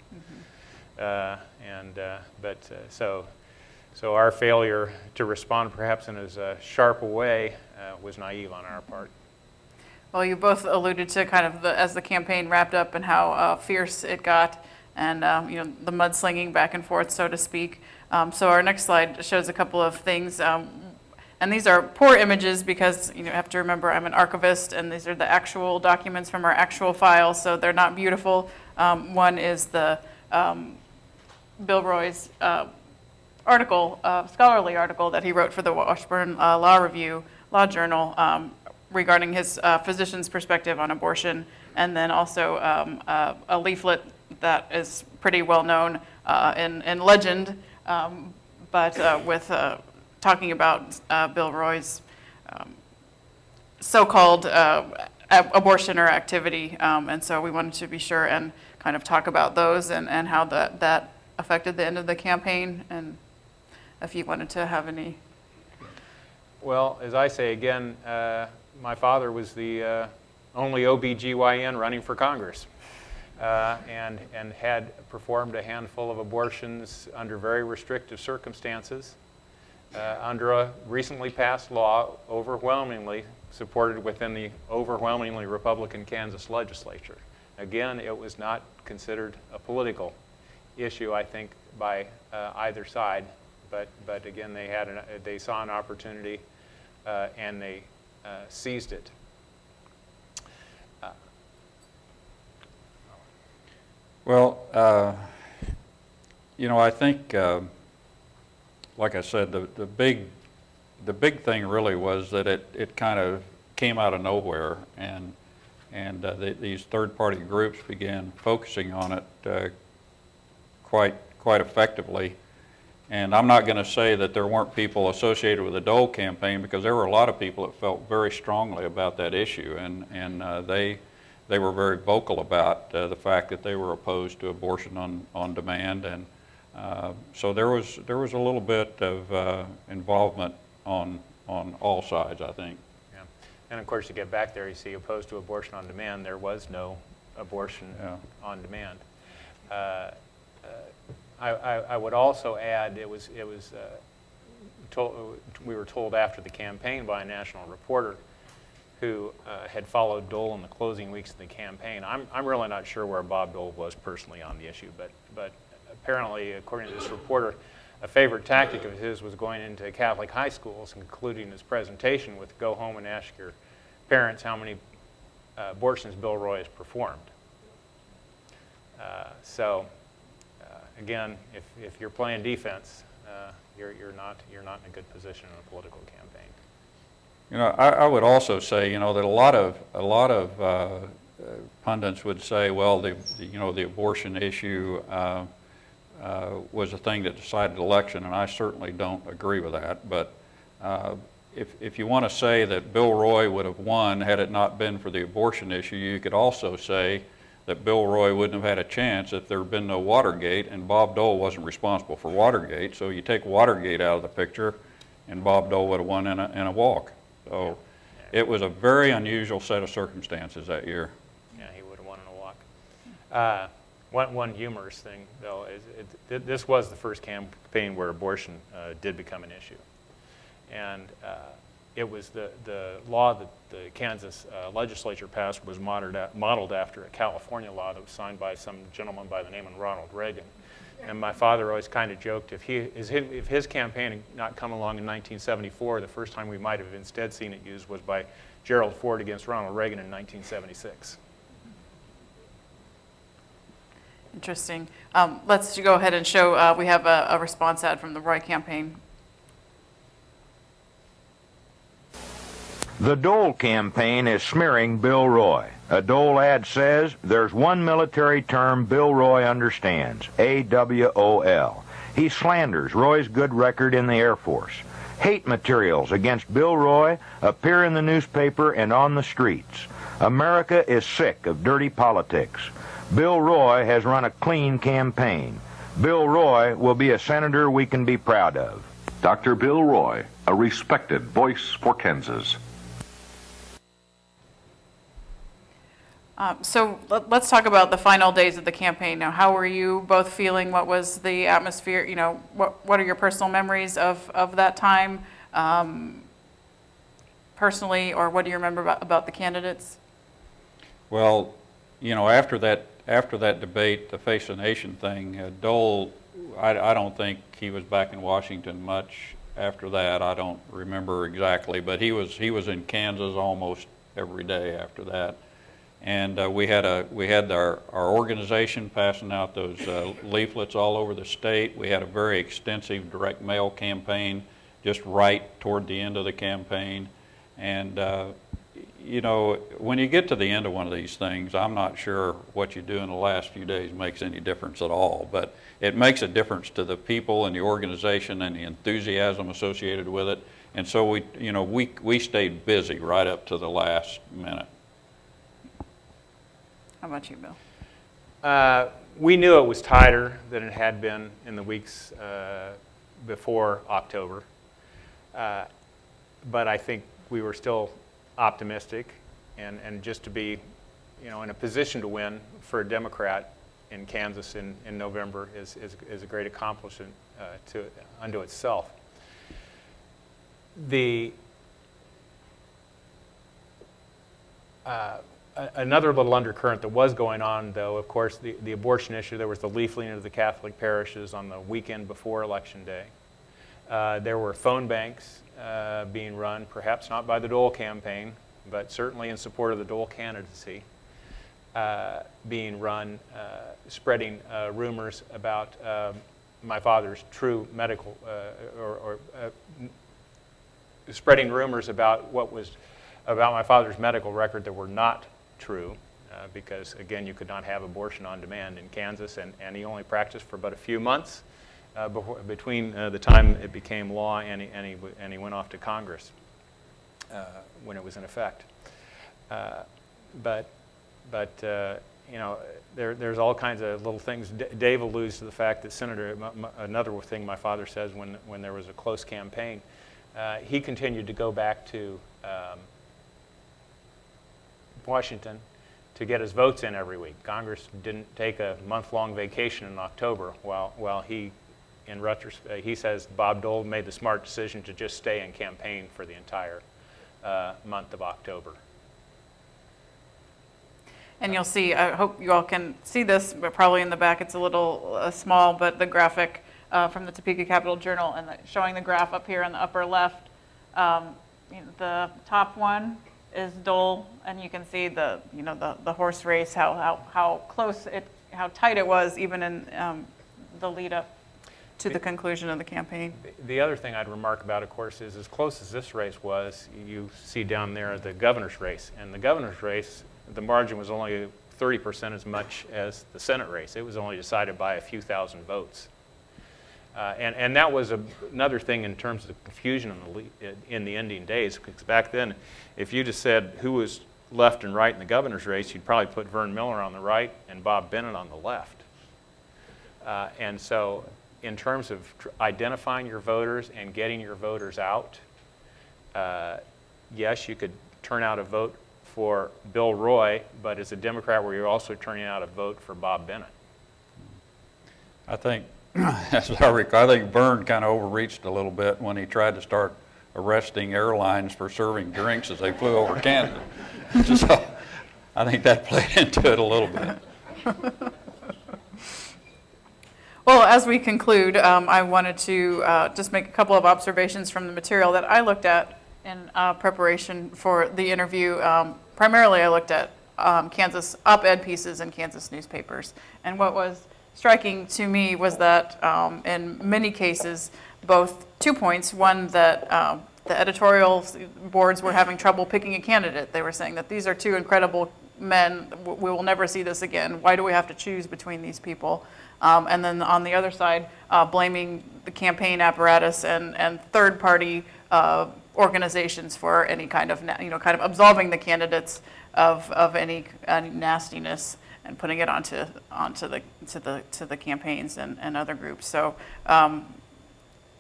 So our failure to respond perhaps in as sharp a way was naive on our part. Well, you both alluded to kind of as the campaign wrapped up and how fierce it got, and the mudslinging back and forth, so to speak. So our next slide shows a couple of things, and these are poor images because you have to remember I'm an archivist, and these are the actual documents from our actual files, so they're not beautiful. One is the Bill Roy's article, scholarly article that he wrote for the Washburn Law Journal regarding his physician's perspective on abortion, and then also a leaflet that is pretty well known in legend, but with talking about Bill Roy's so-called abortion or activity, and so we wanted to be sure and kind of talk about those and how that affected the end of the campaign, and if you wanted to have any. Well, as I say again, my father was the only OBGYN running for Congress, and had performed a handful of abortions under very restrictive circumstances, under a recently passed law overwhelmingly supported within the overwhelmingly Republican Kansas legislature. Again, it was not considered a political issue, I think, by either side. But again, they saw an opportunity and they seized it. Well, I think, like I said, the big thing really was that it kind of came out of nowhere, and these third-party groups began focusing on it quite effectively. And I'm not going to say that there weren't people associated with the Dole campaign, because there were a lot of people that felt very strongly about that issue, and they were very vocal about the fact that they were opposed to abortion on demand, and so there was a little bit of involvement on all sides, I think. Yeah, and of course, to get back there, you see, opposed to abortion on demand, there was no abortion on demand. I would also add, we were told after the campaign by a national reporter who had followed Dole in the closing weeks of the campaign. I'm really not sure where Bob Dole was personally on the issue, but apparently, according to this reporter, a favorite tactic of his was going into Catholic high schools and concluding his presentation with, "Go home and ask your parents how many abortions Bill Roy has performed." Again, if you're playing defense, you're not in a good position in a political campaign. I would also say, that a lot of pundits would say, well, the abortion issue was a thing that decided the election, and I certainly don't agree with that. But if you want to say that Bill Roy would have won had it not been for the abortion issue, you could also say that Bill Roy wouldn't have had a chance if there had been no Watergate, and Bob Dole wasn't responsible for Watergate. So you take Watergate out of the picture, and Bob Dole would have won in a walk. So it was a very unusual set of circumstances that year. Yeah, he would have won in a walk. One humorous thing, though, is this was the first campaign where abortion did become an issue. And it was the law that the Kansas legislature passed was modeled after a California law that was signed by some gentleman by the name of Ronald Reagan. And my father always kind of joked, if his campaign had not come along in 1974, the first time we might have instead seen it used was by Gerald Ford against Ronald Reagan in 1976. Interesting. Let's go ahead and show, we have a response ad from the Roy campaign. The Dole campaign is smearing Bill Roy. A Dole ad says, there's one military term Bill Roy understands, AWOL. He slanders Roy's good record in the Air Force. Hate materials against Bill Roy appear in the newspaper and on the streets. America is sick of dirty politics. Bill Roy has run a clean campaign. Bill Roy will be a senator we can be proud of. Dr. Bill Roy, a respected voice for Kansas. So let's talk about the final days of the campaign. Now, how were you both feeling? What was the atmosphere? What are your personal memories of that time personally, or what do you remember about the candidates? Well, after that debate, the Face the Nation thing, Dole, I don't think he was back in Washington much after that. I don't remember exactly, but he was in Kansas almost every day after that. And we had our organization passing out those leaflets all over the state. We had a very extensive direct mail campaign just right toward the end of the campaign. And when you get to the end of one of these things, I'm not sure what you do in the last few days makes any difference at all. But it makes a difference to the people and the organization and the enthusiasm associated with it. And so we stayed busy right up to the last minute. How about you, Bill? We knew it was tighter than it had been in the weeks before October. But I think we were still optimistic, and just to be, in a position to win for a Democrat in Kansas in November is a great accomplishment unto itself. Another little undercurrent that was going on, though, of course, the abortion issue. There was the leafleting of the Catholic parishes on the weekend before Election Day. There were phone banks being run, perhaps not by the Dole campaign, but certainly in support of the Dole candidacy, being run, spreading rumors about my father's true medical, spreading rumors about about my father's medical record that were not true, because again, you could not have abortion on demand in Kansas, and he only practiced for but a few months between the time it became law and he went off to Congress when it was in effect. There's all kinds of little things. Dave alludes to the fact that another thing my father says when there was a close campaign, he continued to go back to Washington to get his votes in every week. Congress didn't take a month-long vacation in October while he, in retrospect, he says Bob Dole made the smart decision to just stay and campaign for the entire month of October. And you'll see, I hope you all can see this, but probably in the back it's a little small, but the graphic from the Topeka Capital Journal, and showing the graph up here in the upper left, the top one is Dole, and you can see the horse race, how close how tight it was even in the lead up. to the conclusion of the campaign. The other thing I'd remark about, of course, is as close as this race was, you see down there the governor's race. And the governor's race, the margin was only 30% as much as the Senate race. It was only decided by a few thousand votes. And that was another thing in terms of confusion in the ending days, because back then, if you just said who was left and right in the governor's race, you'd probably put Vern Miller on the right and Bob Bennett on the left. And so in terms of identifying your voters and getting your voters out, yes, you could turn out a vote for Bill Roy, but as a Democrat, where you're also turning out a vote for Bob Bennett. I think, as I recall, I think Vern kind of overreached a little bit when he tried to start arresting airlines for serving drinks as they flew over Canada. So I think that played into it a little bit. Well, as we conclude, I wanted to just make a couple of observations from the material that I looked at in preparation for the interview. Primarily, I looked at Kansas op-ed pieces in Kansas newspapers. And what was striking to me was that in many cases, both 2 points. One, that the editorial boards were having trouble picking a candidate. They were saying that these are two incredible men. We will never see this again. Why do we have to choose between these people? And then on the other side, blaming the campaign apparatus and third-party organizations for any kind of absolving the candidates of any nastiness and putting it onto the campaigns and other groups. So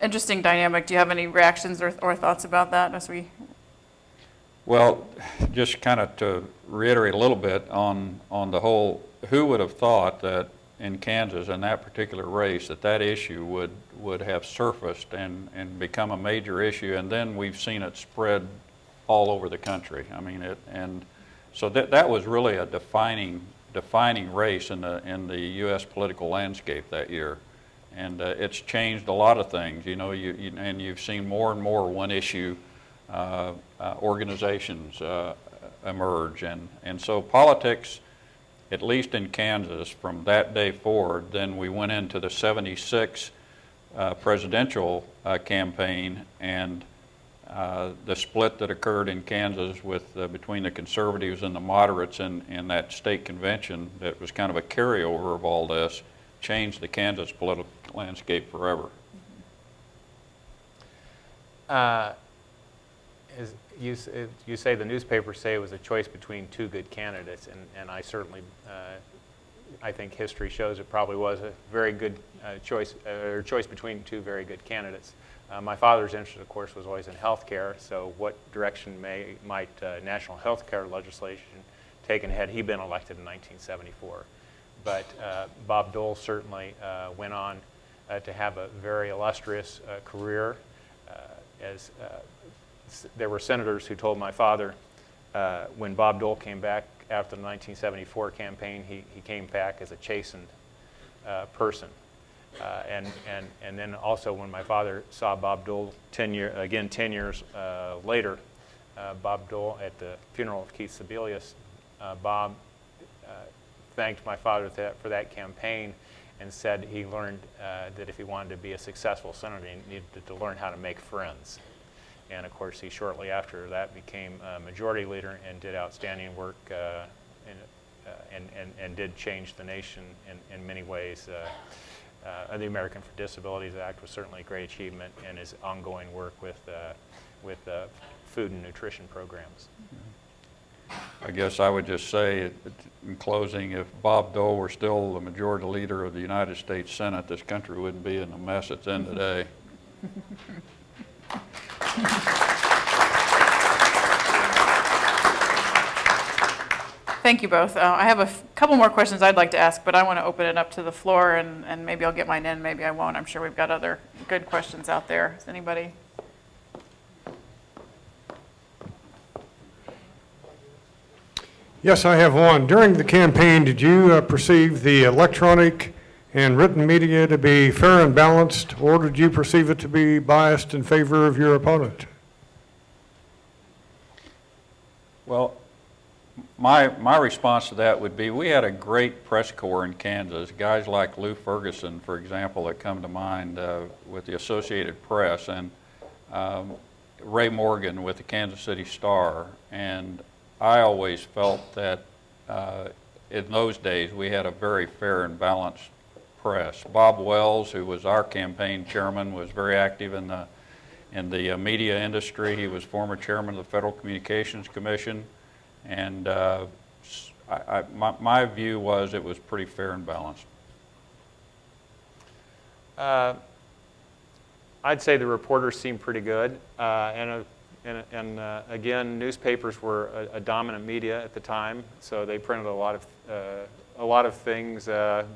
interesting dynamic. Do you have any reactions or thoughts about that as we? Well, just kind of to reiterate a little bit on the whole, who would have thought that in Kansas in that particular race that issue would have surfaced and become a major issue, and then we've seen it spread all over the country. I mean, and so that was really a defining race in the U.S. political landscape that year, and it's changed a lot of things. You know, and you've seen more and more one issue organizations emerge, and so politics, at least in Kansas, from that day forward, then we went into the '76 presidential campaign, and the split that occurred in Kansas with between the conservatives and the moderates in that state convention that was kind of a carryover of all this changed the Kansas political landscape forever. You say the newspapers say it was a choice between two good candidates, and I certainly, I think history shows it probably was a very good choice between two very good candidates. My father's interest, of course, was always in health care, so what direction might national health care legislation taken had he been elected in 1974. But Bob Dole certainly went on to have a very illustrious career as there were senators who told my father when Bob Dole came back after the 1974 campaign, he came back as a chastened person. And then also when my father saw Bob Dole 10 years later, Bob Dole at the funeral of Keith Sebelius, Bob thanked my father for that campaign and said he learned that if he wanted to be a successful senator, he needed to learn how to make friends. And of course, he shortly after that became majority leader and did outstanding work and did change the nation in many ways. The American for Disabilities Act was certainly a great achievement, and his ongoing work with food and nutrition programs. I guess I would just say in closing, if Bob Dole were still the majority leader of the United States Senate, this country wouldn't be in the mess it's in today. Thank you both. I have a couple more questions I'd like to ask, but I want to open it up to the floor, and maybe I'll get mine in, maybe I won't. I'm sure we've got other good questions out there. Is anybody? Yes, I have one. During the campaign, did you perceive the electronic and written media to be fair and balanced, or did you perceive it to be biased in favor of your opponent? Well, My response to that would be, we had a great press corps in Kansas, guys like Lou Ferguson, for example, that come to mind with the Associated Press, and Ray Morgan with the Kansas City Star. And I always felt that in those days we had a very fair and balanced press. Bob Wells, who was our campaign chairman, was very active in the media industry. He was former chairman of the Federal Communications Commission. And my view was it was pretty fair and balanced. I'd say the reporters seemed pretty good. And again, newspapers were a dominant media at the time, so they printed a lot of things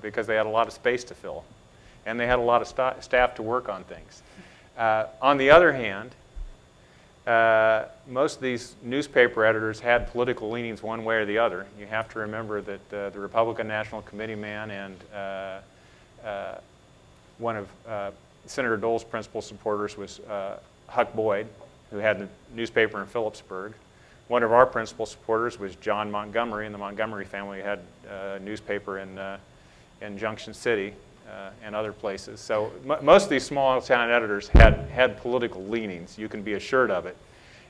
because they had a lot of space to fill, and they had a lot of staff to work on things. On the other hand, most of these newspaper editors had political leanings one way or the other. You have to remember that the Republican National Committee man and one of Senator Dole's principal supporters was Huck Boyd, who had the newspaper in Phillipsburg. One of our principal supporters was John Montgomery, and the Montgomery family had a newspaper in Junction City and other places. So most of these small town editors had political leanings, you can be assured of it.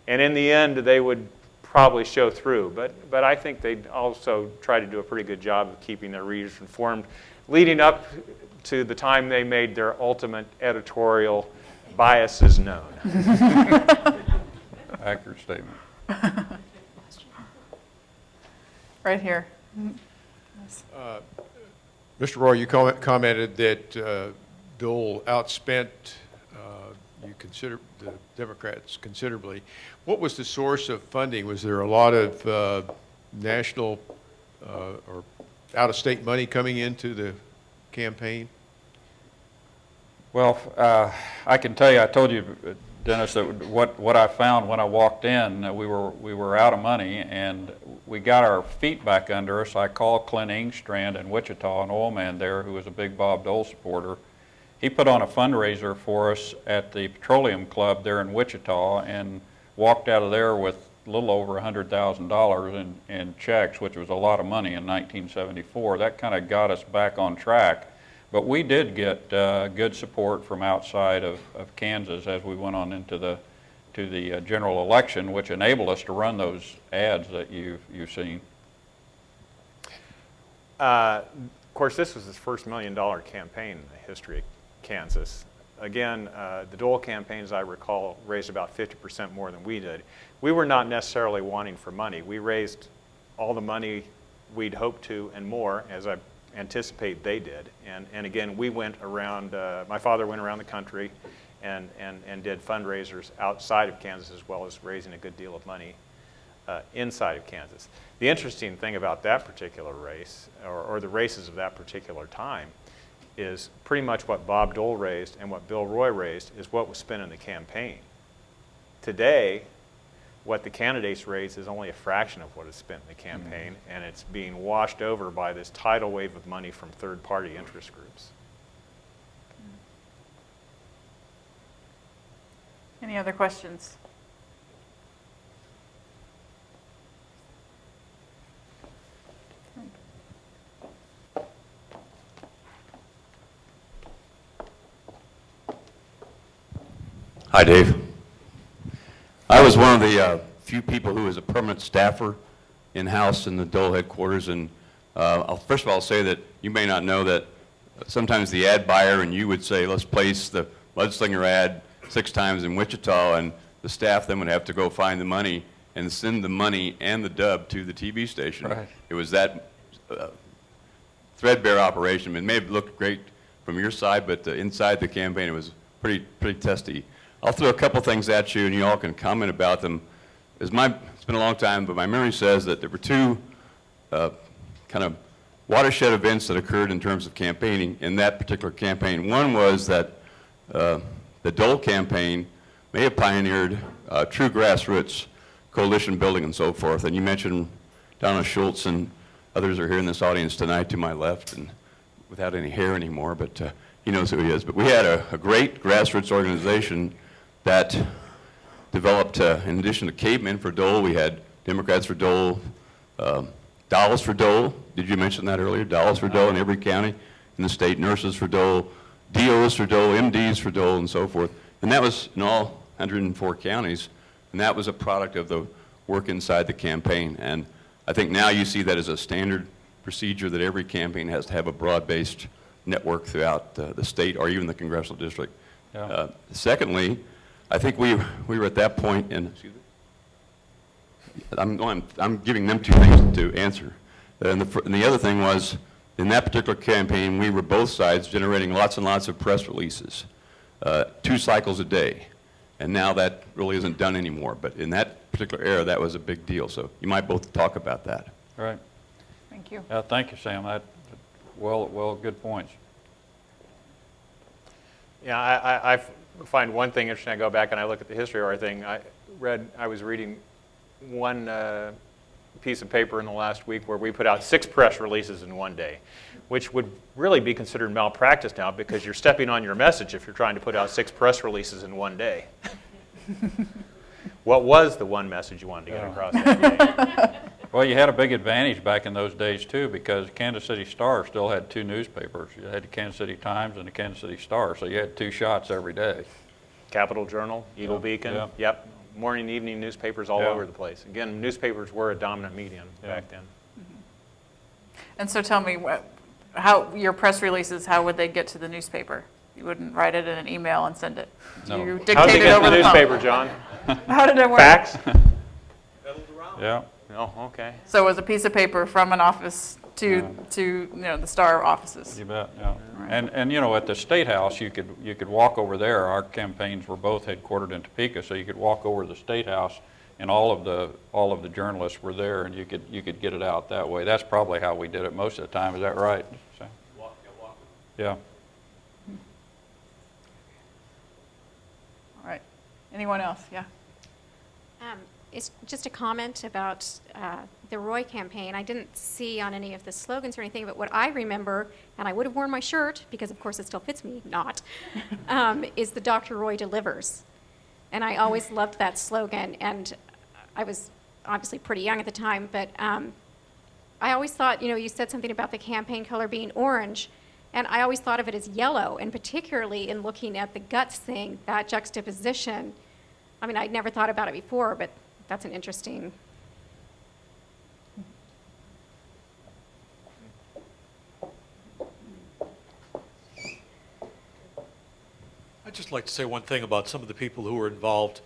And in the end, they would probably show through. But I think they also try to do a pretty good job of keeping their readers informed, leading up to the time they made their ultimate editorial biases known. Accurate statement. Right here. Mr. Roy, you commented that Dole outspent the Democrats considerably. What was the source of funding? Was there a lot of national or out-of-state money coming into the campaign? Well, I can tell you, I told you, Dennis, that what I found when I walked in, we were out of money, and we got our feet back under us. I called Clint Ingstrand in Wichita, an oil man there who was a big Bob Dole supporter. He put on a fundraiser for us at the Petroleum Club there in Wichita and walked out of there with a little over $100,000 in checks, which was a lot of money in 1974. That kind of got us back on track. But we did get good support from outside of Kansas as we went on into the general election, which enabled us to run those ads that you've seen. Of course, this was his first $1 million campaign in the history of Kansas. Again, the Dole campaign, as I recall, raised about 50% more than we did. We were not necessarily wanting for money. We raised all the money we'd hoped to and more, as I anticipate they did. And again, we went around, my father went around the country and did fundraisers outside of Kansas, as well as raising a good deal of money inside of Kansas. The interesting thing about that particular race, or the races of that particular time, is pretty much what Bob Dole raised and what Bill Roy raised is what was spent in the campaign. Today, what the candidates raise is only a fraction of what is spent in the campaign, and it's being washed over by this tidal wave of money from third-party interest groups. Any other questions? Hi, Dave. I was one of the few people who was a permanent staffer in-house in the Dole headquarters, and first of all, I'll say that you may not know that sometimes the ad buyer and you would say, let's place the mudslinger ad 6 times in Wichita, and the staff then would have to go find the money and send the money and the dub to the TV station. Right. It was that threadbare operation. It may have looked great from your side, but inside the campaign it was pretty testy. I'll throw a couple things at you and you all can comment about them. It's been a long time, but my memory says that there were 2 kind of watershed events that occurred in terms of campaigning in that particular campaign. One was that the Dole campaign may have pioneered true grassroots coalition building and so forth. And you mentioned Donna Schultz, and others are here in this audience tonight to my left and without any hair anymore, but he knows who he is. But we had a great grassroots organization that developed, in addition to cavemen for Dole, we had Democrats for Dole, Dollars for Dole, did you mention that earlier? Dollars for Dole in every county in the state, nurses for Dole, DOs for Dole, MDs for Dole, and so forth. And that was in all 104 counties, and that was a product of the work inside the campaign. And I think now you see that as a standard procedure that every campaign has to have a broad-based network throughout the state or even the congressional district. Yeah. Secondly, I think we were at that point in, excuse me? I'm giving them two things to answer. And the other thing was, in that particular campaign, we were both sides generating lots and lots of press releases, 2 cycles a day. And now that really isn't done anymore. But in that particular era, that was a big deal. So you might both talk about that. Right. Thank you. Thank you, Sam. Well, good points. Yeah, I find one thing interesting. I go back and I look at the history of our thing. I was reading one piece of paper in the last week where we put out 6 press releases in one day, which would really be considered malpractice now because you're stepping on your message if you're trying to put out 6 press releases in one day. What was the one message you wanted to get across that day? Well, you had a big advantage back in those days, too, because Kansas City Star still had 2 newspapers. You had the Kansas City Times and the Kansas City Star, so you had 2 shots every day. Capital Journal, Eagle Beacon, yep. Morning, evening newspapers all over the place. Again, newspapers were a dominant medium back then. And so tell me, how your press releases, how would they get to the newspaper? You wouldn't write it in an email and send it. No. You How'd dictate they it get over the the newspaper, phone. John? How did it work? Fax? Yeah. Oh, okay. So it was a piece of paper from an office to the Star offices. You bet, yeah. And you know, at the State House, you could walk over there. Our campaigns were both headquartered in Topeka, so you could walk over to the State House, and all of the journalists were there, and you could get it out that way. That's probably how we did it most of the time. Is that right? Yeah. All right. Anyone else? Yeah. It's just a comment about the Roy campaign. I didn't see on any of the slogans or anything, but what I remember, and I would have worn my shirt, because of course it still fits me, is the Dr. Roy delivers. And I always loved that slogan, and I was obviously pretty young at the time, but I always thought, you said something about the campaign color being orange, and I always thought of it as yellow, and particularly in looking at the guts thing, that juxtaposition. I mean, I'd never thought about it before, but that's an interesting. I'd just like to say one thing about some of the people who were involved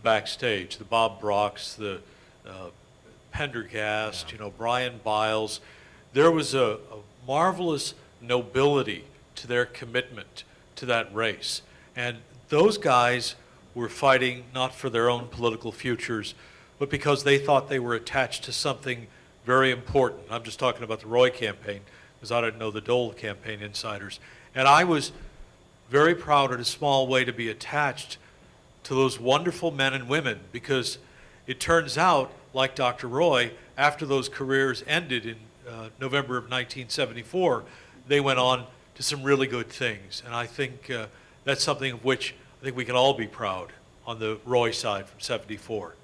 backstage, the Bob Brocks, the Pendergast, Brian Biles. There was a marvelous nobility to their commitment to that race. And those guys were fighting not for their own political futures, but because they thought they were attached to something very important. I'm just talking about the Roy campaign, because I didn't know the Dole campaign insiders. And I was very proud in a small way to be attached to those wonderful men and women, because it turns out, like Dr. Roy, after those careers ended in November of 1974, they went on to some really good things. And I think that's something of which I think we can all be proud on the Roy side from 74.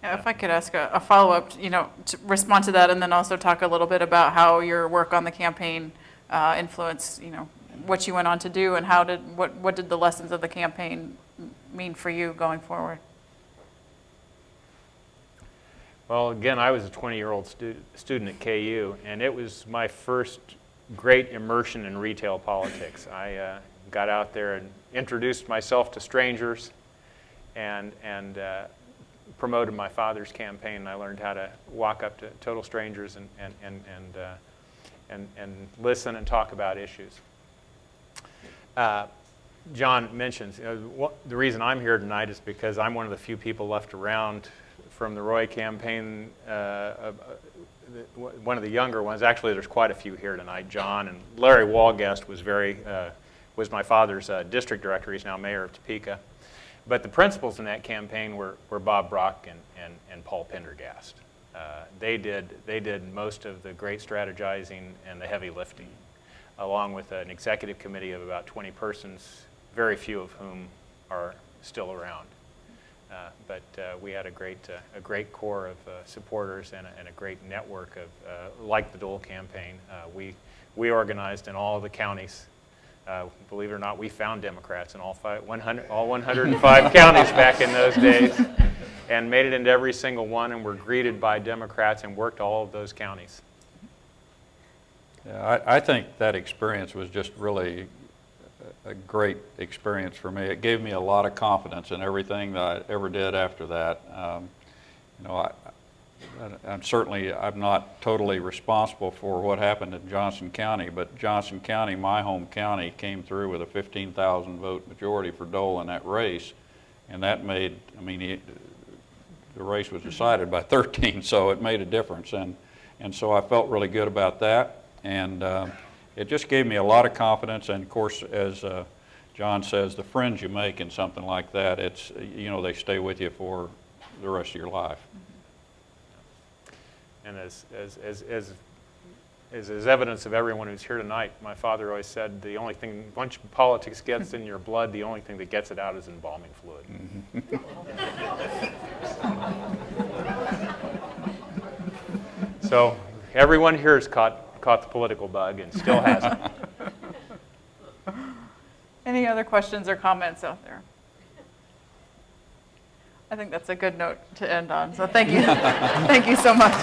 Yeah, if I could ask a follow-up, to respond to that, and then also talk a little bit about how your work on the campaign influenced, what you went on to do, and what did the lessons of the campaign mean for you going forward? Well, again, I was a 20-year-old student at KU, and it was my first great immersion in retail politics. I got out there and introduced myself to strangers and promoted my father's campaign. I learned how to walk up to total strangers and listen and talk about issues. John mentions, the reason I'm here tonight is because I'm one of the few people left around from the Roy campaign, one of the younger ones. Actually, there's quite a few here tonight. John and Larry Walguest was my father's district director. He's now mayor of Topeka. But the principals in that campaign were Bob Brock and Paul Pendergast. They did most of the great strategizing and the heavy lifting, along with an executive committee of about 20 persons, very few of whom are still around. But we had a great core of supporters and a great network of, like the Dole campaign. We organized in all of the counties. Believe it or not, we found Democrats in all 105 counties back in those days, and made it into every single one, and were greeted by Democrats and worked all of those counties. Yeah, I think that experience was just really a great experience for me. It gave me a lot of confidence in everything that I ever did after that. You know, I'm not totally responsible for what happened in Johnson County, but Johnson County, my home county, came through with a 15,000 vote majority for Dole in that race, and that made, I mean, the race was decided by 13, so it made a difference, and so I felt really good about that, and it just gave me a lot of confidence. And of course, as John says, the friends you make in something like that, it's, you know, they stay with you for the rest of your life. And as evidence of everyone who's here tonight, my father always said, the only thing, once politics gets in your blood, the only thing that gets it out is embalming fluid. So everyone here has caught the political bug and still hasn't. Any other questions or comments out there? I think that's a good note to end on, so thank you. Thank you so much.